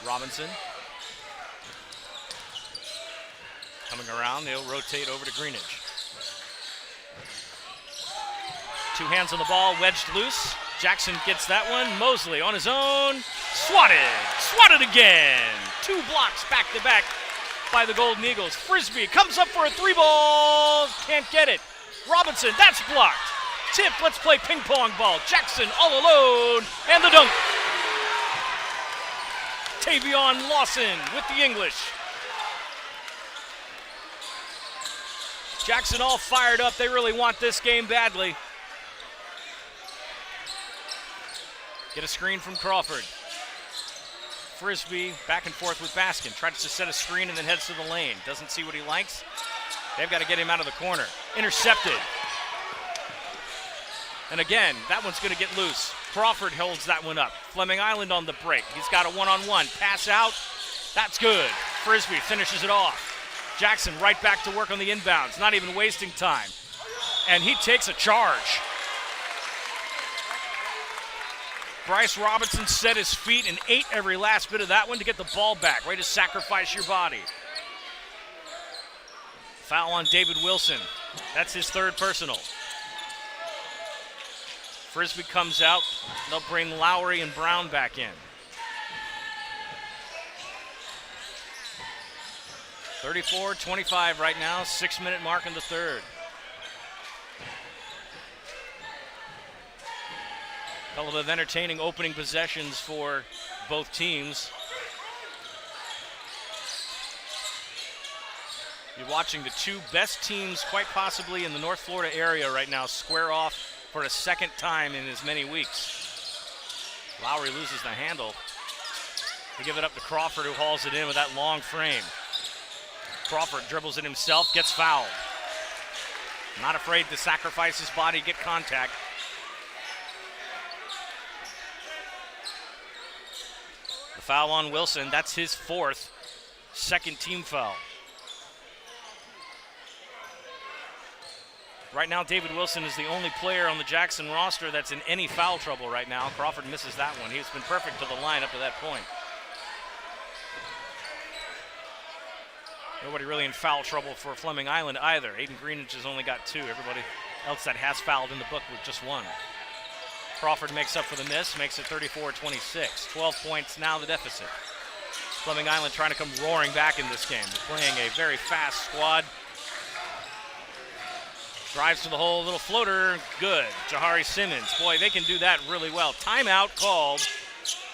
Robinson coming around. They'll rotate over to Greenidge. 2 hands on the ball, wedged loose. Jackson gets that one. Mosley on his own. Swatted again. 2 blocks back to back by the Golden Eagles. Frisbee comes up for a 3-ball. Can't get it. Robinson, that's blocked. Tip, let's play ping pong ball. Jackson all alone, and the dunk. Tavion Lawson with the English. Jackson all fired up. They really want this game badly. Get a screen from Crawford. Frisbee back and forth with Baskin. Tries to set a screen and then heads to the lane. Doesn't see what he likes. They've got to get him out of the corner. Intercepted. And again, that one's going to get loose. Crawford holds that one up. Fleming Island on the break. He's got a one-on-one. Pass out. That's good. Frisbee finishes it off. Jackson right back to work on the inbounds. Not even wasting time. And he takes a charge. Bryce Robinson set his feet and ate every last bit of that one to get the ball back. Way to sacrifice your body. Foul on David Wilson. That's his 3rd personal. Frisbee comes out. They'll bring Lowry and Brown back in. 34-25 right now. 6-minute mark in the 3rd. A couple of entertaining opening possessions for both teams. You're watching the 2 best teams quite possibly in the North Florida area right now square off for a 2nd time in as many weeks. Lowry loses the handle. They give it up to Crawford, who hauls it in with that long frame. Crawford dribbles it himself, gets fouled. Not afraid to sacrifice his body, get contact. The foul on Wilson, that's his 4th, 2nd team foul. Right now, David Wilson is the only player on the Jackson roster that's in any foul trouble right now. Crawford misses that one. He's been perfect to the line up to that point. Nobody really in foul trouble for Fleming Island either. Aiden Greenidge has only got 2. Everybody else that has fouled in the book with just 1. Crawford makes up for the miss, makes it 34-26. 12 points now the deficit. Fleming Island trying to come roaring back in this game. They're playing a very fast squad. Drives to the hole, little floater, good. Jahari Simmons, boy, they can do that really well. Timeout called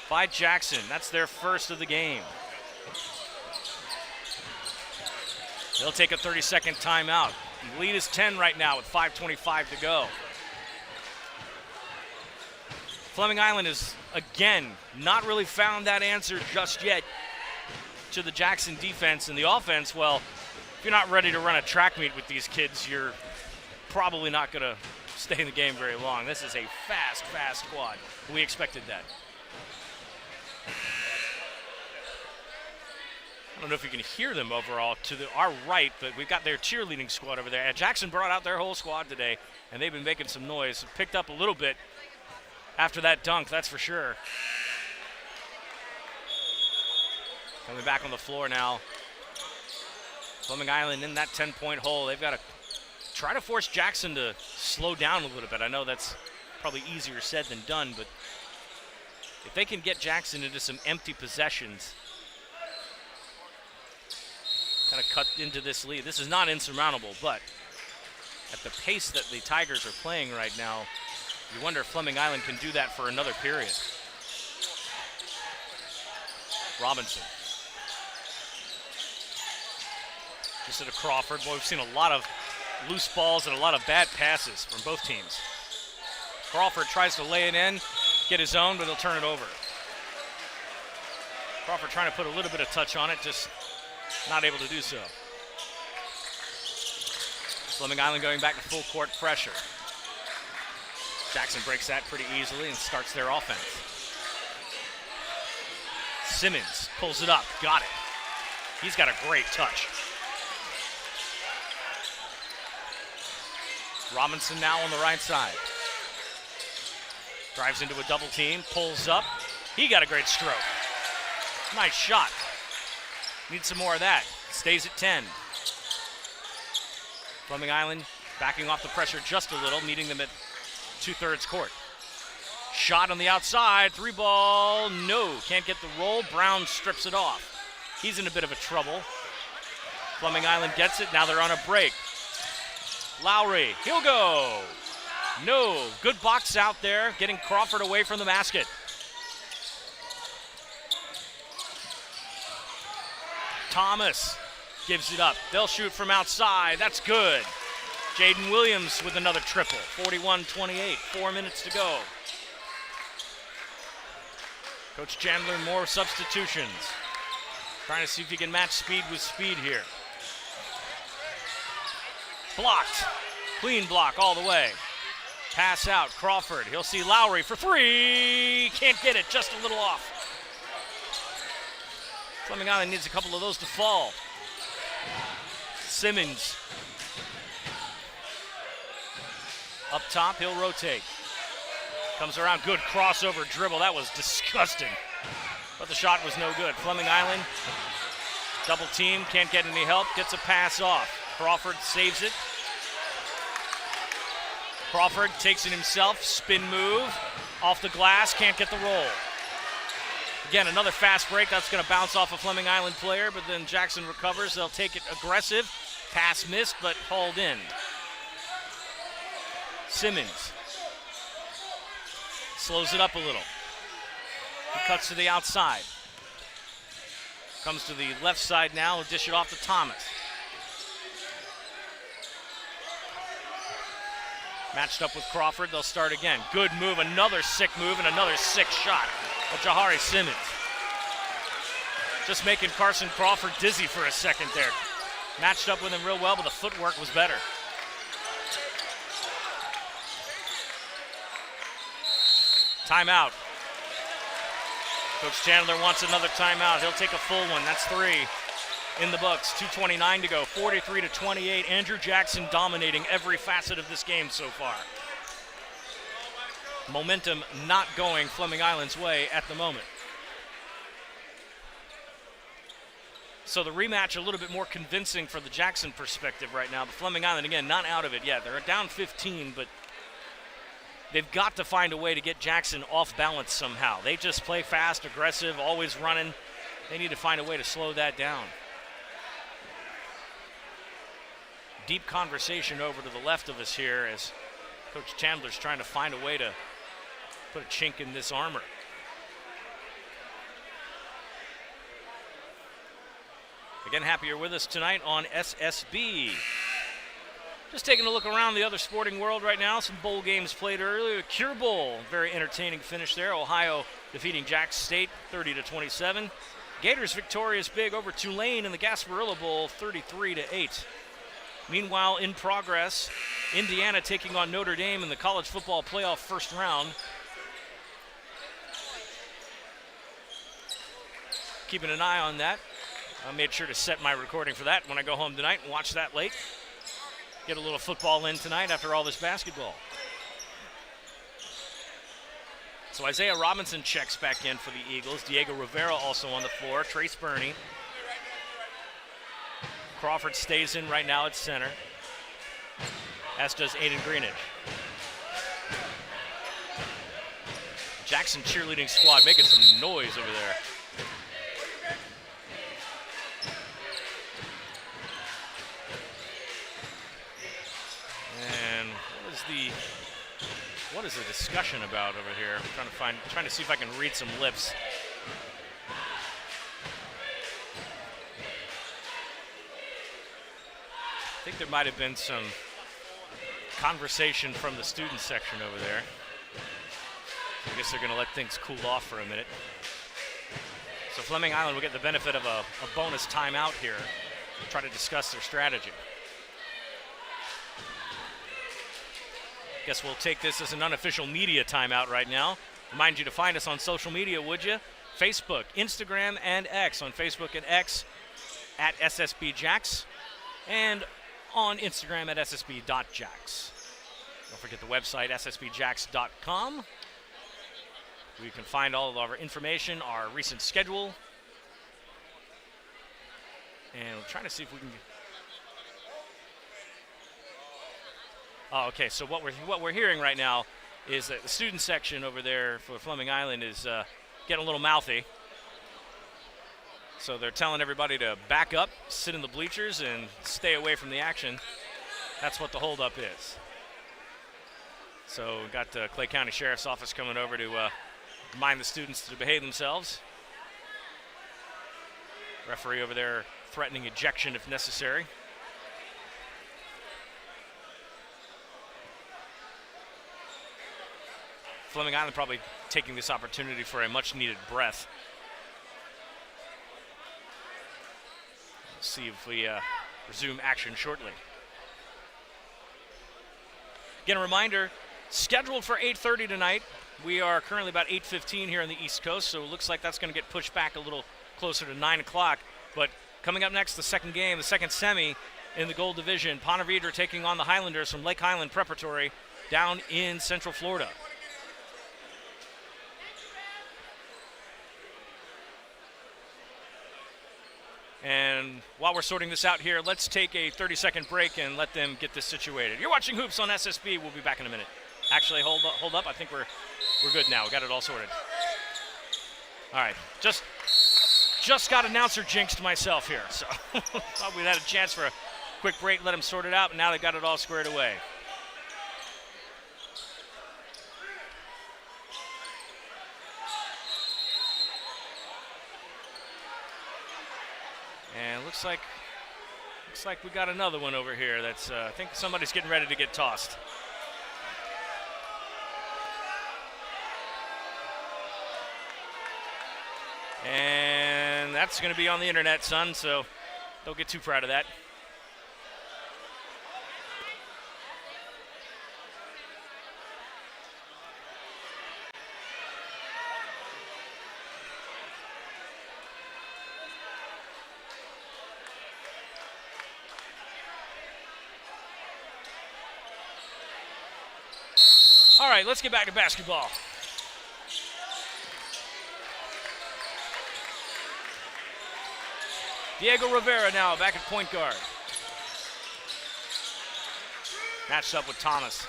by Jackson. That's their 1st of the game. They'll take a 30-second timeout. The lead is 10 right now with 5:25 to go. Fleming Island has, again, not really found that answer just yet to the Jackson defense. And the offense, well, if you're not ready to run a track meet with these kids, you're probably not going to stay in the game very long. This is a fast squad. We expected that. I don't know if you can hear them overall to our right, but we've got their cheerleading squad over there. And Jackson brought out their whole squad today, and they've been making some noise. Picked up a little bit after that dunk, that's for sure. Coming back on the floor now. Fleming Island in that 10-point hole. They've got to try to force Jackson to slow down a little bit. I know that's probably easier said than done, but if they can get Jackson into some empty possessions, kind of cut into this lead. This is not insurmountable, but at the pace that the Tigers are playing right now, you wonder if Fleming Island can do that for another period. Robinson. Just to Crawford. Boy, we've seen a lot of loose balls and a lot of bad passes from both teams. Crawford tries to lay it in, get his own, but he'll turn it over. Crawford trying to put a little bit of touch on it, just not able to do so. Fleming Island going back to full court pressure. Jackson breaks that pretty easily and starts their offense. Simmons pulls it up. Got it. He's got a great touch. Robinson now on the right side. Drives into a double team, pulls up. He got a great stroke. Nice shot. Need some more of that. Stays at 10. Fleming Island backing off the pressure just a little, meeting them at 2/3 court. Shot on the outside, 3-ball, no, can't get the roll. Brown strips it off. He's in a bit of a trouble. Fleming Island gets it, now they're on a break. Lowry, he'll go. No, good box out there, getting Crawford away from the basket. Thomas gives it up. They'll shoot from outside, that's good. Jaden Williams with another triple, 41-28, 4 minutes to go. Coach Chandler, more substitutions. Trying to see if he can match speed with speed here. Blocked. Clean block all the way. Pass out. Crawford. He'll see Lowry for 3. Can't get it. Just a little off. Fleming Island needs a couple of those to fall. Simmons. Up top. He'll rotate. Comes around. Good crossover dribble. That was disgusting. But the shot was no good. Fleming Island. Double team. Can't get any help. Gets a pass off. Crawford saves it. Crawford takes it himself, spin move, off the glass, can't get the roll. Again, another fast break, that's gonna bounce off a Fleming Island player, but then Jackson recovers, they'll take it aggressive. Pass missed, but hauled in. Simmons slows it up a little. He cuts to the outside. Comes to the left side now, will dish it off to Thomas. Matched up with Crawford, they'll start again. Good move, another sick move, and another sick shot by Jahari Simmons. Just making Carson Crawford dizzy for a second there. Matched up with him real well, but the footwork was better. Timeout. Coach Chandler wants another timeout. He'll take a full one, that's 3. In the books, 2:29 to go, 43-28. Andrew Jackson dominating every facet of this game so far. Momentum not going Fleming Island's way at the moment. So the rematch a little bit more convincing for the Jackson perspective right now. But Fleming Island, again, not out of it yet. They're down 15, but they've got to find a way to get Jackson off balance somehow. They just play fast, aggressive, always running. They need to find a way to slow that down. Deep conversation over to the left of us here as Coach Chandler's trying to find a way to put a chink in this armor. Again, happy you're with us tonight on SSB. Just taking a look around the other sporting world right now. Some bowl games played earlier. Cure Bowl, very entertaining finish there. Ohio defeating Jack State 30-27. Gators victorious big over Tulane in the Gasparilla Bowl 33-8. Meanwhile, in progress, Indiana taking on Notre Dame in the college football playoff first round. Keeping an eye on that. I made sure to set my recording for that when I go home tonight and watch that late. Get a little football in tonight after all this basketball. So Isaiah Robinson checks back in for the Eagles. Diego Rivera also on the floor. Trace Burney. Crawford stays in right now at center, as does Aiden Greenidge. Jackson cheerleading squad making some noise over there. And what is the discussion about over here? I'm trying to see if I can read some lips. I think there might have been some conversation from the student section over there. I guess they're going to let things cool off for a minute. So Fleming Island will get the benefit of a bonus timeout here to try to discuss their strategy. Guess we'll take this as an unofficial media timeout right now. Remind you to find us on social media, would you? Facebook, Instagram, and X. On Facebook and X at SSBJax, and on Instagram at ssb.jax. Don't forget the website, ssbjax.com. We can find all of our information, our recent schedule. And we're trying to see if we can. Oh, okay. So what we're hearing right now is that the student section over there for Fleming Island is getting a little mouthy. So they're telling everybody to back up, sit in the bleachers, and stay away from the action. That's what the holdup is. So we've got the Clay County Sheriff's Office coming over to remind the students to behave themselves. Referee over there threatening ejection if necessary. Fleming Island probably taking this opportunity for a much-needed breath. Let's see if we resume action shortly. Again, a reminder, scheduled for 8:30 tonight. We are currently about 8:15 here on the East Coast, so it looks like that's going to get pushed back a little closer to 9 o'clock. But coming up next, the second game, the second semi in the Gold Division. Ponte Vedra taking on the Highlanders from Lake Highland Preparatory down in Central Florida. And while we're sorting this out here, let's take a 30-second break and let them get this situated. You're watching Hoops on SSB. We'll be back in a minute. Actually, hold up. I think we're good now. We got it all sorted. All right. Just got announcer jinxed myself here. So thought we had a chance for a quick break, let them sort it out, and now they got it all squared away. And looks like we got another one over here. That's I think somebody's getting ready to get tossed. And that's going to be on the internet, son, so don't get too proud of that. All right, let's get back to basketball. Diego Rivera now back at point guard. Matched up with Thomas.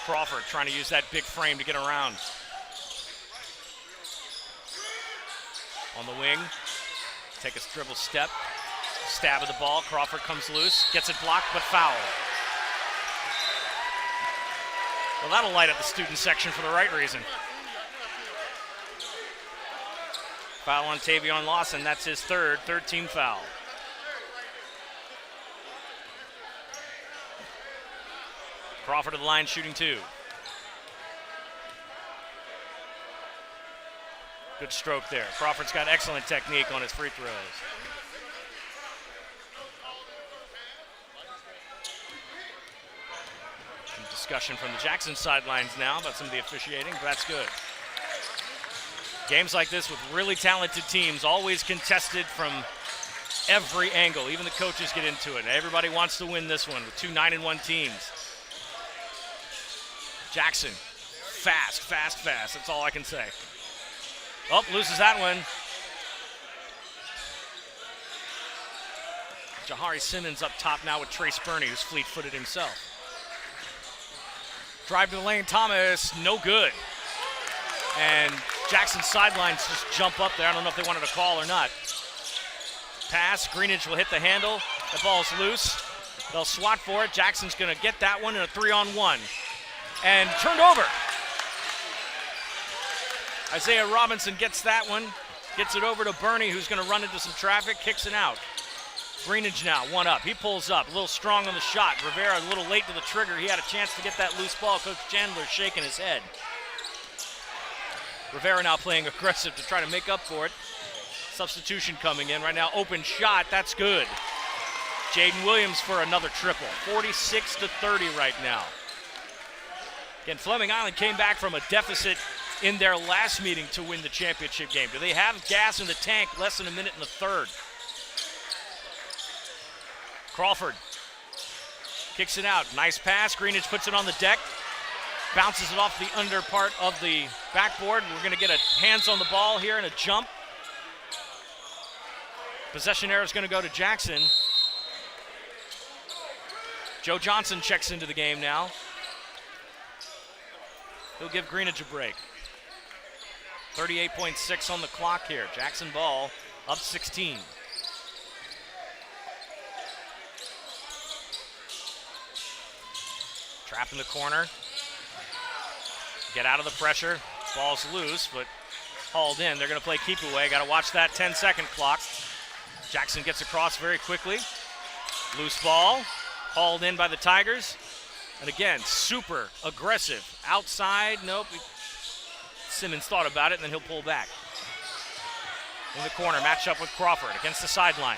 Crawford trying to use that big frame to get around. On the wing, take a dribble step, stab at the ball. Crawford comes loose, gets it blocked, but foul. Well, that'll light up the student section for the right reason. Foul on Tavion Lawson. That's his third team foul. Crawford to the line, shooting two. Good stroke there. Crawford's got excellent technique on his free throws. Some discussion from the Jackson sidelines now about some of the officiating, but that's good. Games like this with really talented teams, always contested from every angle. Even the coaches get into it. Everybody wants to win this one with two 9-1 teams. Jackson, fast. That's all I can say. Oh, loses that one. Jahari Simmons up top now with Trace Burney, who's fleet-footed himself. Drive to the lane, Thomas, no good. And Jackson's sidelines just jump up there. I don't know if they wanted a call or not. Pass, Greenidge will hit the handle. The ball's loose. They'll swat for it. Jackson's going to get that one in a 3-on-1. And turned over. Isaiah Robinson gets that one. Gets it over to Burney, who's going to run into some traffic, kicks it out. Greenidge now, one up. He pulls up, a little strong on the shot. Rivera a little late to the trigger. He had a chance to get that loose ball. Coach Chandler shaking his head. Rivera now playing aggressive to try to make up for it. Substitution coming in right now. Open shot, that's good. Jaden Williams for another triple. 46-30 right now. Again, Fleming Island came back from a deficit in their last meeting to win the championship game? Do they have gas in the tank less than a minute in the third? Crawford kicks it out. Nice pass. Greenidge puts it on the deck. Bounces it off the under part of the backboard. We're going to get a hands on the ball here and a jump. Possession error is going to go to Jackson. Joe Johnson checks into the game now. He'll give Greenidge a break. 38.6 on the clock here. Jackson ball up 16. Trap in the corner. Get out of the pressure. Ball's loose, but hauled in. They're going to play keep away. Got to watch that 10-second clock. Jackson gets across very quickly. Loose ball. Hauled in by the Tigers. And again, super aggressive. Outside, nope. Simmons thought about it, and then he'll pull back. In the corner, match up with Crawford against the sideline.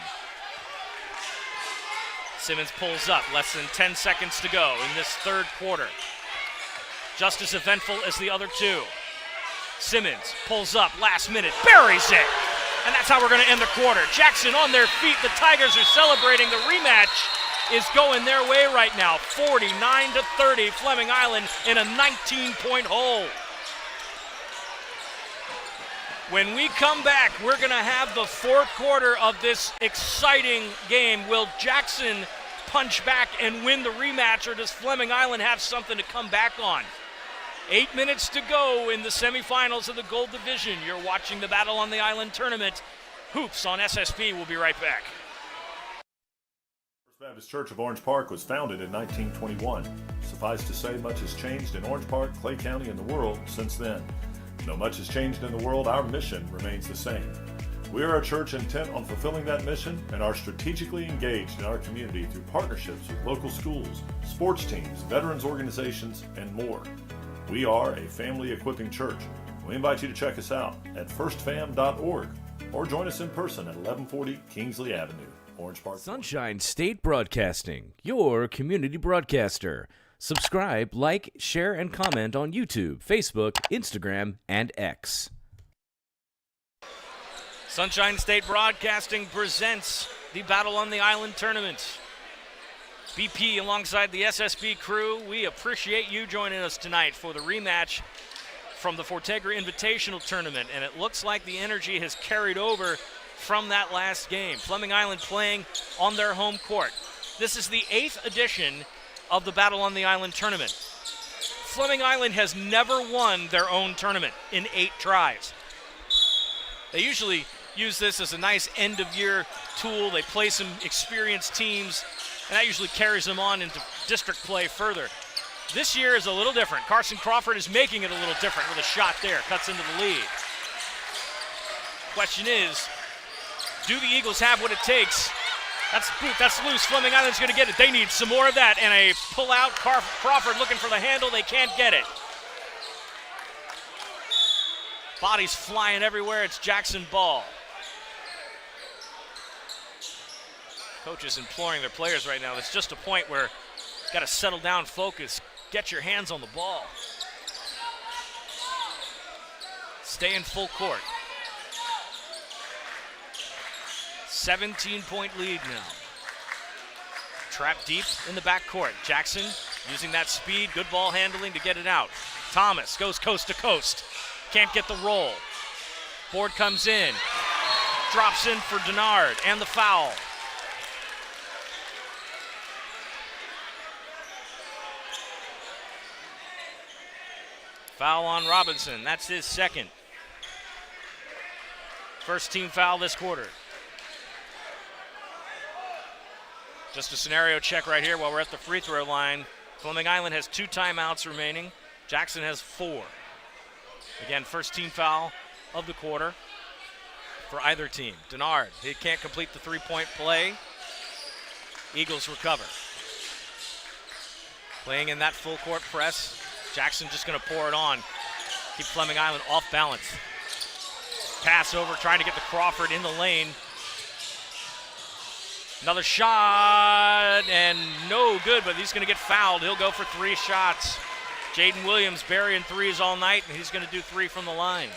Simmons pulls up. Less than 10 seconds to go in this third quarter. Just as eventful as the other two. Simmons pulls up last minute, buries it. And that's how we're going to end the quarter. Jackson on their feet. The Tigers are celebrating. The rematch is going their way right now. 49-30, Fleming Island in a 19-point hole. When we come back, we're going to have the fourth quarter of this exciting game. Will Jackson punch back and win the rematch, or does Fleming Island have something to come back on? 8 minutes to go in the semifinals of the Gold Division. You're watching the Battle on the Island tournament. Hoops on SSP. We'll be right back. First Baptist Church of Orange Park was founded in 1921. Suffice to say, much has changed in Orange Park, Clay County, and the world since then. Though much has changed in the world, our mission remains the same. We are a church intent on fulfilling that mission and are strategically engaged in our community through partnerships with local schools, sports teams, veterans organizations, and more. We are a family equipping church. We invite you to check us out at firstfam.org or join us in person at 1140 Kingsley Avenue, Orange Park. Sunshine State Broadcasting, your community broadcaster. Subscribe, like, share, and comment on YouTube, Facebook, Instagram, and X. Sunshine State Broadcasting presents the Battle on the Island tournament. BP alongside the SSB crew, we appreciate you joining us tonight for the rematch from the Fortegra Invitational Tournament, and it looks like the energy has carried over from that last game. Fleming Island playing on their home court. This is the 8th edition of the Battle on the Island tournament. Fleming Island has never won their own tournament in 8 tries. They usually use this as a nice end-of-year tool. They play some experienced teams, and that usually carries them on into district play further. This year is a little different. Carson Crawford is making it a little different with a shot there, cuts into the lead. Question is, do the Eagles have what it takes? That's loose. Fleming Island's going to get it. They need some more of that, and a pull-out. Crawford looking for the handle. They can't get it. Bodies flying everywhere. It's Jackson ball. Coaches imploring their players right now. It's just a point where you've got to settle down, focus, get your hands on the ball. Stay in full court. 17-point lead now. Trap deep in the backcourt. Jackson using that speed, good ball handling to get it out. Thomas goes coast to coast. Can't get the roll. Board comes in. Drops in for Denard and the foul. Foul on Robinson. That's his second. First team foul this quarter. Just a scenario check right here while we're at the free throw line. Fleming Island has 2 timeouts remaining. Jackson has 4. Again, first team foul of the quarter for either team. Denard, he can't complete the 3-point play. Eagles recover. Playing in that full court press. Jackson just going to pour it on. Keep Fleming Island off balance. Pass over, trying to get to Crawford in the lane. Another shot, and no good, but he's going to get fouled. He'll go for 3 shots. Jaden Williams burying threes all night, and he's going to do 3 from the line.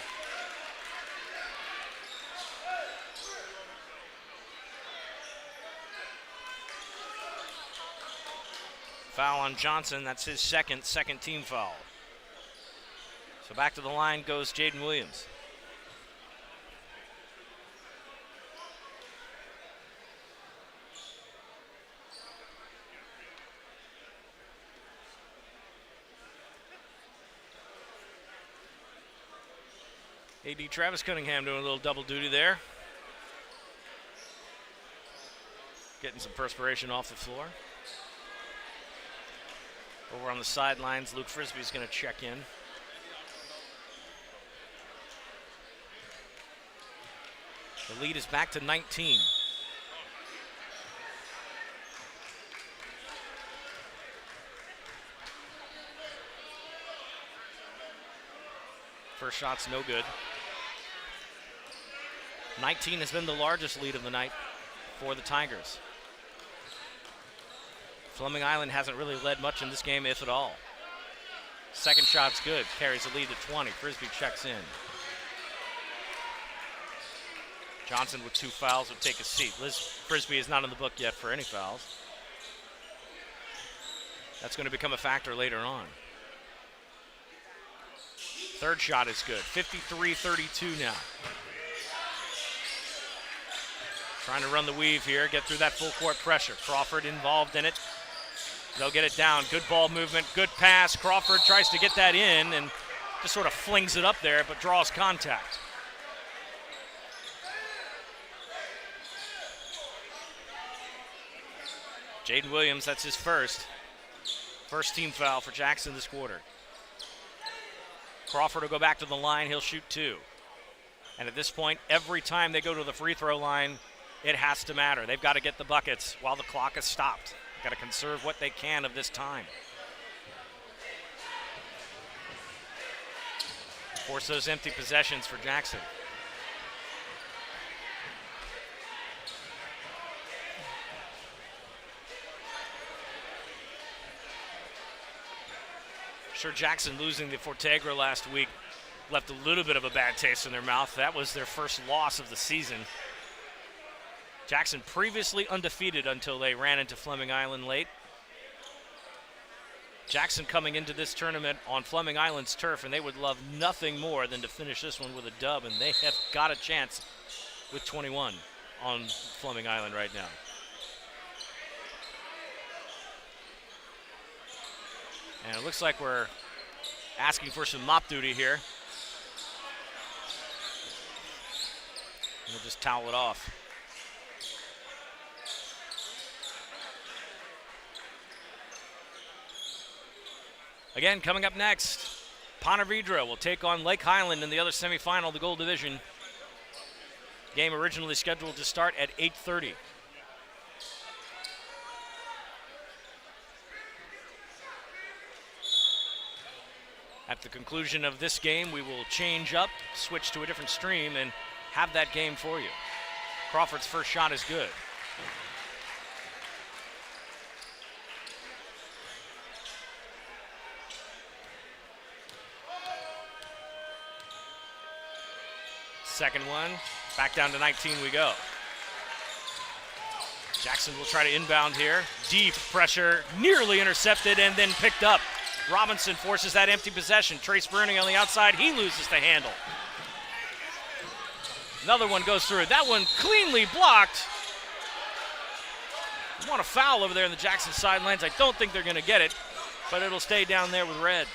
Foul on Johnson. That's his second team foul. So back to the line goes Jaden Williams. AD Travis Cunningham doing a little double duty there. Getting some perspiration off the floor. Over on the sidelines, Luke Frisbee's going to check in. The lead is back to 19. First shot's no good. 19 has been the largest lead of the night for the Tigers. Fleming Island hasn't really led much in this game, if at all. Second shot's good, carries the lead to 20. Frisbee checks in. Johnson with 2 fouls would take a seat. Liz Frisbee is not in the book yet for any fouls. That's going to become a factor later on. Third shot is good, 53-32 now. Trying to run the weave here, get through that full court pressure. Crawford involved in it. They'll get it down. Good ball movement, good pass. Crawford tries to get that in and just sort of flings it up there, but draws contact. Jaden Williams, that's his first team foul for Jackson this quarter. Crawford will go back to the line. He'll shoot 2. And at this point, every time they go to the free throw line, it has to matter. They've got to get the buckets while the clock is stopped. Got to conserve what they can of this time. Force those empty possessions for Jackson. Sure, Jackson losing to Fortegra last week left a little bit of a bad taste in their mouth. That was their first loss of the season. Jackson previously undefeated until they ran into Fleming Island late. Jackson coming into this tournament on Fleming Island's turf, and they would love nothing more than to finish this one with a dub, and they have got a chance with 21 on Fleming Island right now. And it looks like we're asking for some mop duty here. We'll just towel it off. Again, coming up next, Ponte Vedra will take on Lake Highland in the other semifinal of the Gold Division. Game originally scheduled to start at 8:30. At the conclusion of this game, we will change up, switch to a different stream, and have that game for you. Crawford's first shot is good. Second one, back down to 19 we go. Jackson will try to inbound here. Deep pressure, nearly intercepted and then picked up. Robinson forces that empty possession. Trace Burning on the outside, he loses the handle. Another one goes through. That one cleanly blocked. You want a foul over there in the Jackson sidelines. I don't think they're going to get it, but it'll stay down there with red.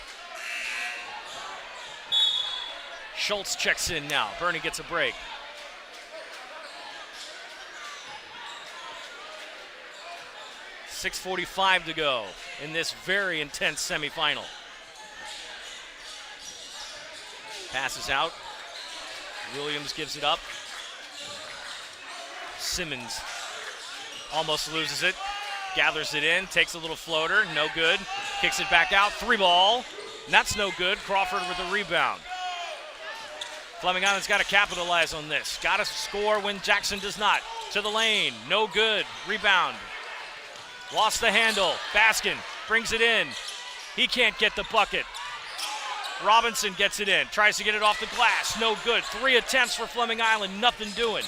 Schultz checks in now. Bernie gets a break. .6:45 to go in this very intense semifinal. Passes out. Williams gives it up. Simmons almost loses it. Gathers it in, takes a little floater, no good. Kicks it back out, 3-ball. And that's no good. Crawford with the rebound. Fleming Island's got to capitalize on this. Got to score when Jackson does not. To the lane, no good. Rebound. Lost the handle. Baskin brings it in. He can't get the bucket. Robinson gets it in, tries to get it off the glass. No good. 3 attempts for Fleming Island, nothing doing.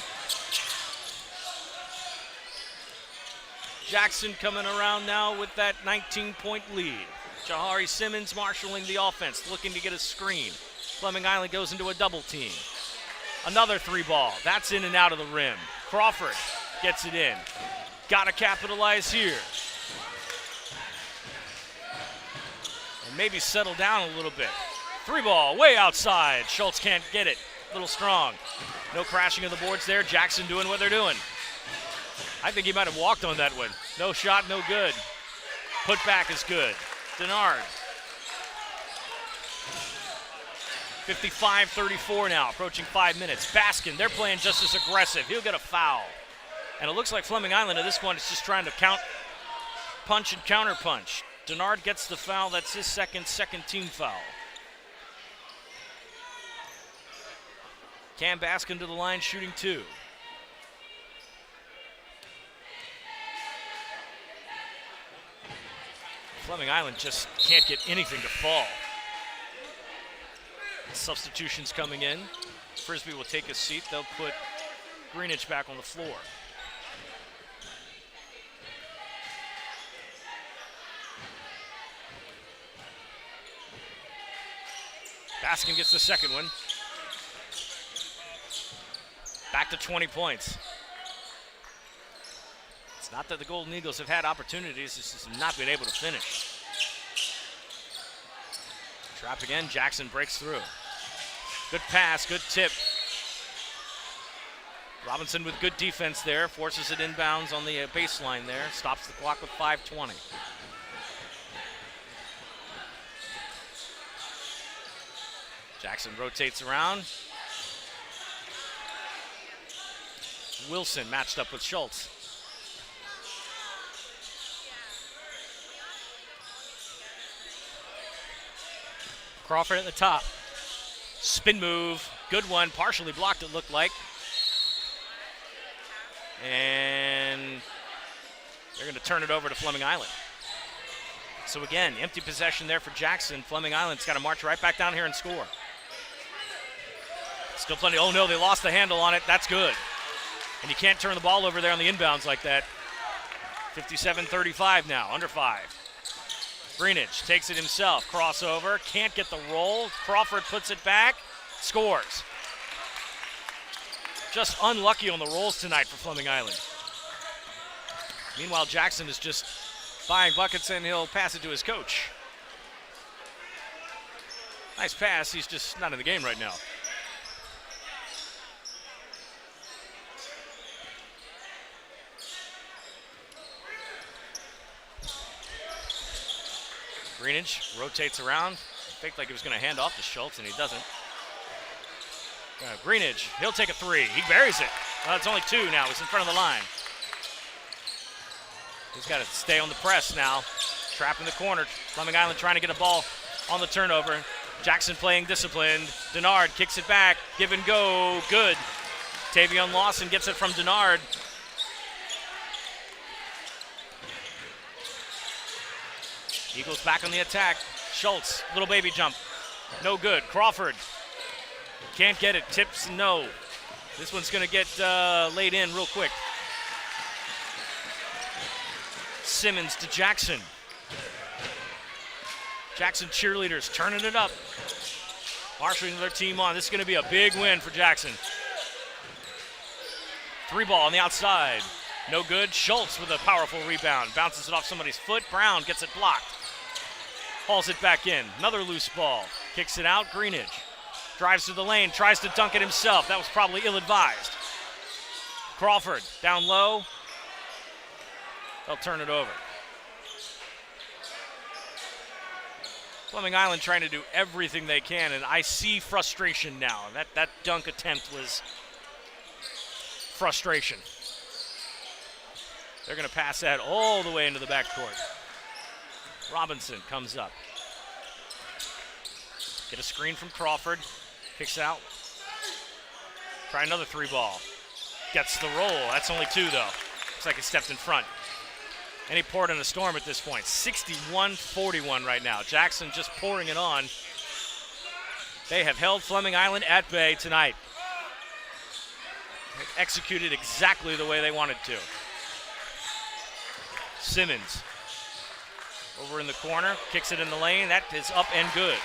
Jackson coming around now with that 19-point lead. Jahari Simmons marshaling the offense, looking to get a screen. Fleming Island goes into a double team. Another 3-ball. That's in and out of the rim. Crawford gets it in. Got to capitalize here. And maybe settle down a little bit. 3-ball, way outside. Schultz can't get it. A little strong. No crashing of the boards there. Jackson doing what they're doing. I think he might have walked on that one. No shot, no good. Put back is good. Denard. 55-34 now, approaching 5 minutes. Baskin, they're playing just as aggressive. He'll get a foul. And it looks like Fleming Island at this point is just trying to punch and counter punch. Denard gets the foul. That's his second team foul. Cam Baskin to the line, shooting 2. Fleming Island just can't get anything to fall. Substitutions coming in. Frisbee will take a seat. They'll put Greenidge back on the floor. Baskin gets the second one. Back to 20 points. It's not that the Golden Eagles have had opportunities, it's just not been able to finish. Trap again, Jackson breaks through. Good pass, good tip. Robinson with good defense there, forces it inbounds on the baseline there, stops the clock with 5:20. Jackson rotates around. Wilson matched up with Schultz. Crawford at the top. Spin move. Good one. Partially blocked, it looked like. And they're going to turn it over to Fleming Island. So again, empty possession there for Jackson. Fleming Island's got to march right back down here and score. Still plenty. Oh no, they lost the handle on it. That's good. And you can't turn the ball over there on the inbounds like that. 57-35 now, under 5. Greenidge takes it himself. Crossover, can't get the roll. Crawford puts it back, scores. Just unlucky on the rolls tonight for Fleming Island. Meanwhile, Jackson is just buying buckets and he'll pass it to his coach. Nice pass, he's just not in the game right now. Greenidge rotates around. Faked like he was going to hand off to Schultz, and he doesn't. Greenidge, he'll take a 3. He buries it. Well, it's only 2 now. He's in front of the line. He's got to stay on the press now. Trap in the corner. Fleming Island trying to get a ball on the turnover. Jackson playing disciplined. Denard kicks it back. Give and go. Good. Tavion Lawson gets it from Denard. Eagles back on the attack. Schultz, little baby jump. No good. Crawford can't get it. Tips, no. This one's going to get laid in real quick. Simmons to Jackson. Jackson cheerleaders turning it up. Marshalling their team on. This is going to be a big win for Jackson. 3-ball on the outside. No good. Schultz with a powerful rebound. Bounces it off somebody's foot. Brown gets it blocked. Hauls it back in. Another loose ball. Kicks it out. Greenidge drives to the lane. Tries to dunk it himself. That was probably ill-advised. Crawford down low. They'll turn it over. Fleming Island trying to do everything they can, and I see frustration now. That dunk attempt was frustration. They're going to pass that all the way into the backcourt. Robinson comes up. Get a screen from Crawford. Kicks out. Try another 3-ball. Gets the roll. That's only 2, though. Looks like he stepped in front. Any port in a storm at this point. 61-41 right now. Jackson just pouring it on. They have held Fleming Island at bay tonight. They've executed exactly the way they wanted to. Simmons over in the corner, kicks it in the lane. That is up and good.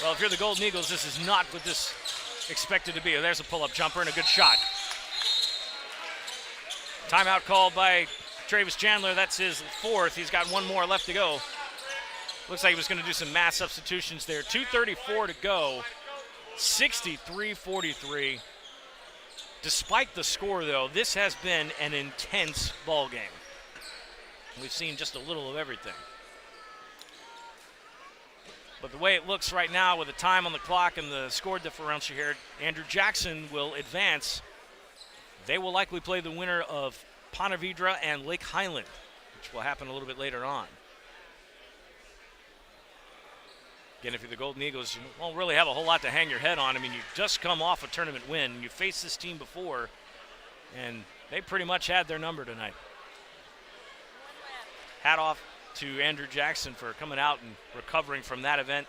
Well, if you're the Golden Eagles, this is not what this expected to be. There's a pull-up jumper and a good shot. Timeout called by Travis Chandler. That's his fourth. He's got one more left to go. Looks like he was going to do some mass substitutions there. 2:34 to go. 63-43. Despite the score, though, this has been an intense ball game. We've seen just a little of everything. But the way it looks right now with the time on the clock and the score differential here, Andrew Jackson will advance. They will likely play the winner of Ponte Vedra and Lake Highland, which will happen a little bit later on. Again, if you're the Golden Eagles, you won't really have a whole lot to hang your head on. I mean, you just come off a tournament win. You faced this team before, and they pretty much had their number tonight. Hat off to Andrew Jackson for coming out and recovering from that event.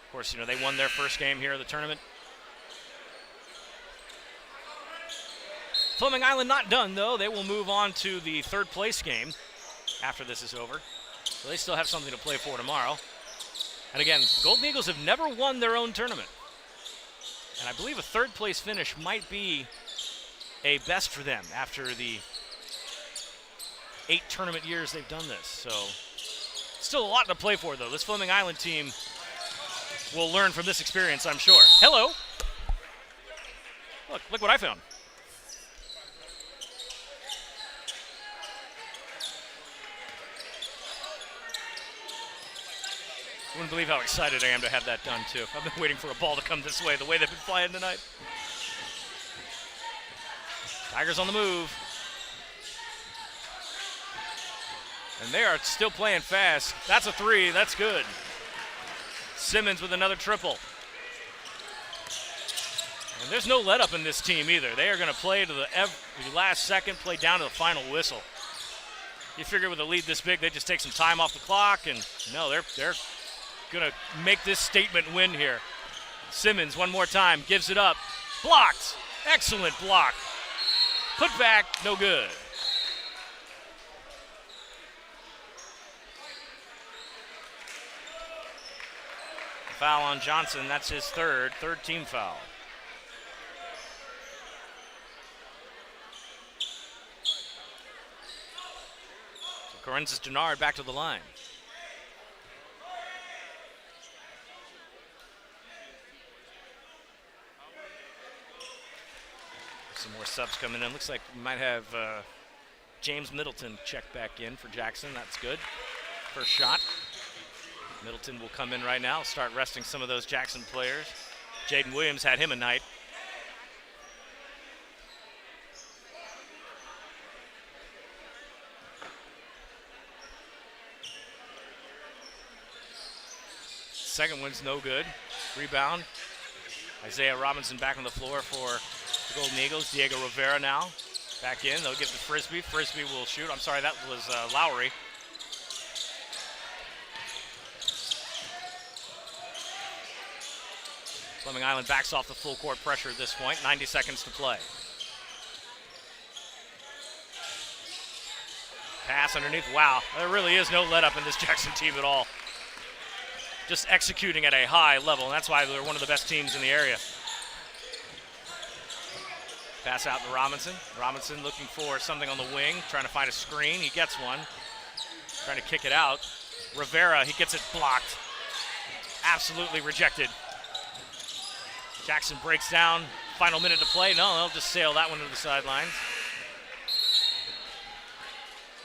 Of course, you know, they won their first game here of the tournament. Fleming Island not done, though. They will move on to the third place game after this is over. So they still have something to play for tomorrow. And again, Golden Eagles have never won their own tournament. And I believe a third place finish might be a best for them after the 8 tournament years they've done this. So still a lot to play for, though. This Fleming Island team will learn from this experience, I'm sure. Hello. Look what I found. Wouldn't believe how excited I am to have that done, too. I've been waiting for a ball to come this way, the way they've been flying tonight. Tigers on the move. And they are still playing fast. That's a 3. That's good. Simmons with another triple. And there's no let up in this team either. They are going to play to the last second, play down to the final whistle. You figure with a lead this big, they just take some time off the clock, and no, they're going to make this statement win here. Simmons one more time, gives it up. Blocked. Excellent block. Put back, no good. Foul on Johnson, that's his third team foul. So Corensis Denard back to the line. Some more subs coming in. Looks like we might have James Middleton check back in for Jackson. That's good. First shot. Middleton will come in right now, start resting some of those Jackson players. Jaden Williams had him a night. Second one's no good. Rebound. Isaiah Robinson back on the floor for the Golden Eagles. Diego Rivera now back in. They'll give the Frisbee. Frisbee will shoot. I'm sorry, that was Lowry. Fleming Island backs off the full court pressure at this point. 90 seconds to play. Pass underneath. Wow, there really is no let up in this Jackson team at all. Just executing at a high level, and that's why they're one of the best teams in the area. Pass out to Robinson. Robinson looking for something on the wing, trying to find a screen. He gets one. Trying to kick it out. Rivera, he gets it blocked. Absolutely rejected. Jackson breaks down. Final minute to play. No, they'll just sail that one to the sidelines.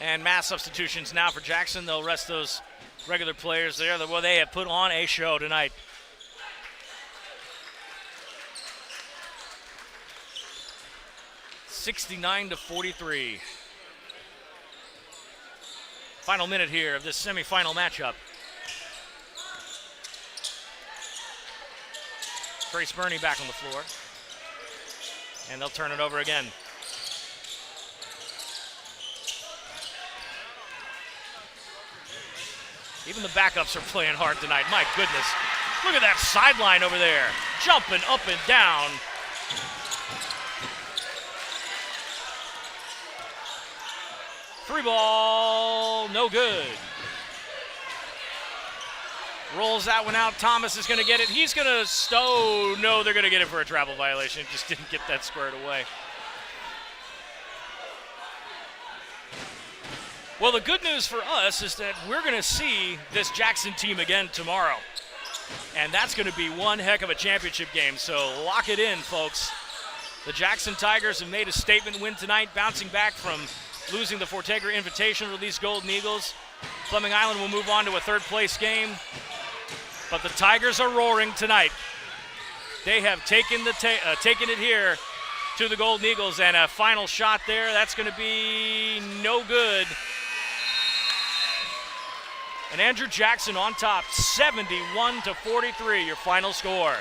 And mass substitutions now for Jackson. They'll rest those regular players there. Well, they have put on a show tonight. (69-43). Final minute here of this semifinal matchup. Trace Burney back on the floor. And they'll turn it over again. Even the backups are playing hard tonight. My goodness. Look at that sideline over there. Jumping up and down. Three ball, no good. Rolls that one out. Thomas is going to get it. He's going to stow. No, they're going to get it for a travel violation. Just didn't get that squared away. Well, the good news for us is that we're going to see this Jackson team again tomorrow. And that's going to be one heck of a championship game. So lock it in, folks. The Jackson Tigers have made a statement win tonight, bouncing back from losing the Fortegra Invitational to these Golden Eagles. Fleming Island will move on to a third-place game. But the Tigers are roaring tonight. They have taken it here to the Golden Eagles, and a final shot there. That's going to be no good. And Andrew Jackson on top, 71-43, your final score.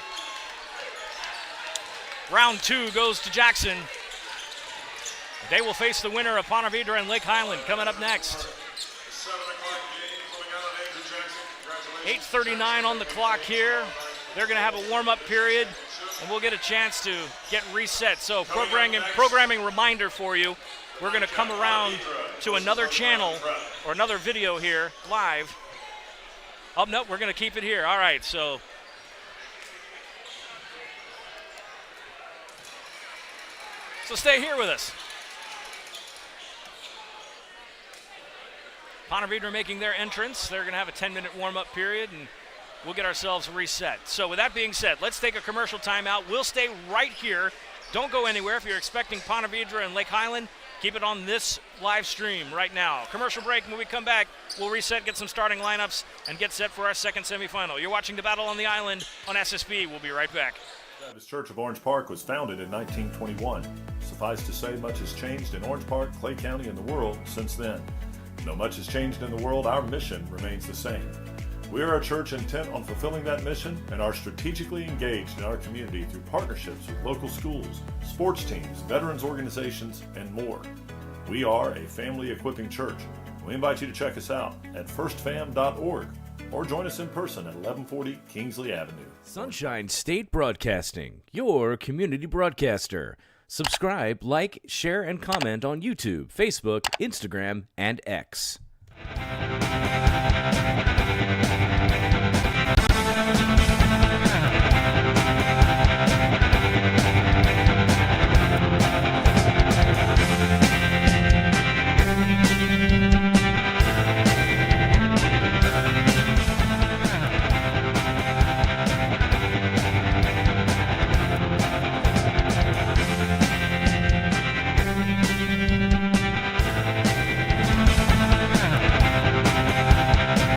Round 2 goes to Jackson. They will face the winner of Ponte Vedra and Lake Highland coming up next. 8:39 on the clock here. They're going to have a warm-up period, and we'll get a chance to get reset. So programming reminder for you, we're going to come around to another channel or another video here live. Oh, no, we're going to keep it here. All right, so stay here with us. Ponte Vedra making their entrance. They're going to have a 10-minute warm-up period, and we'll get ourselves reset. So with that being said, let's take a commercial timeout. We'll stay right here. Don't go anywhere. If you're expecting Ponte Vedra and Lake Highland, keep it on this live stream right now. Commercial break. When we come back, we'll reset, get some starting lineups, and get set for our second semifinal. You're watching the Battle on the Island on SSB. We'll be right back. The Baptist Church of Orange Park was founded in 1921. Suffice to say, much has changed in Orange Park, Clay County, and the world since then. Though much has changed in the world, our mission remains the same. We are a church intent on fulfilling that mission and are strategically engaged in our community through partnerships with local schools, sports teams, veterans organizations, and more. We are a family equipping church. We invite you to check us out at firstfam.org or join us in person at 1140 Kingsley Avenue. Sunshine State Broadcasting, your community broadcaster. Subscribe, like, share, and comment on YouTube, Facebook, Instagram, and X.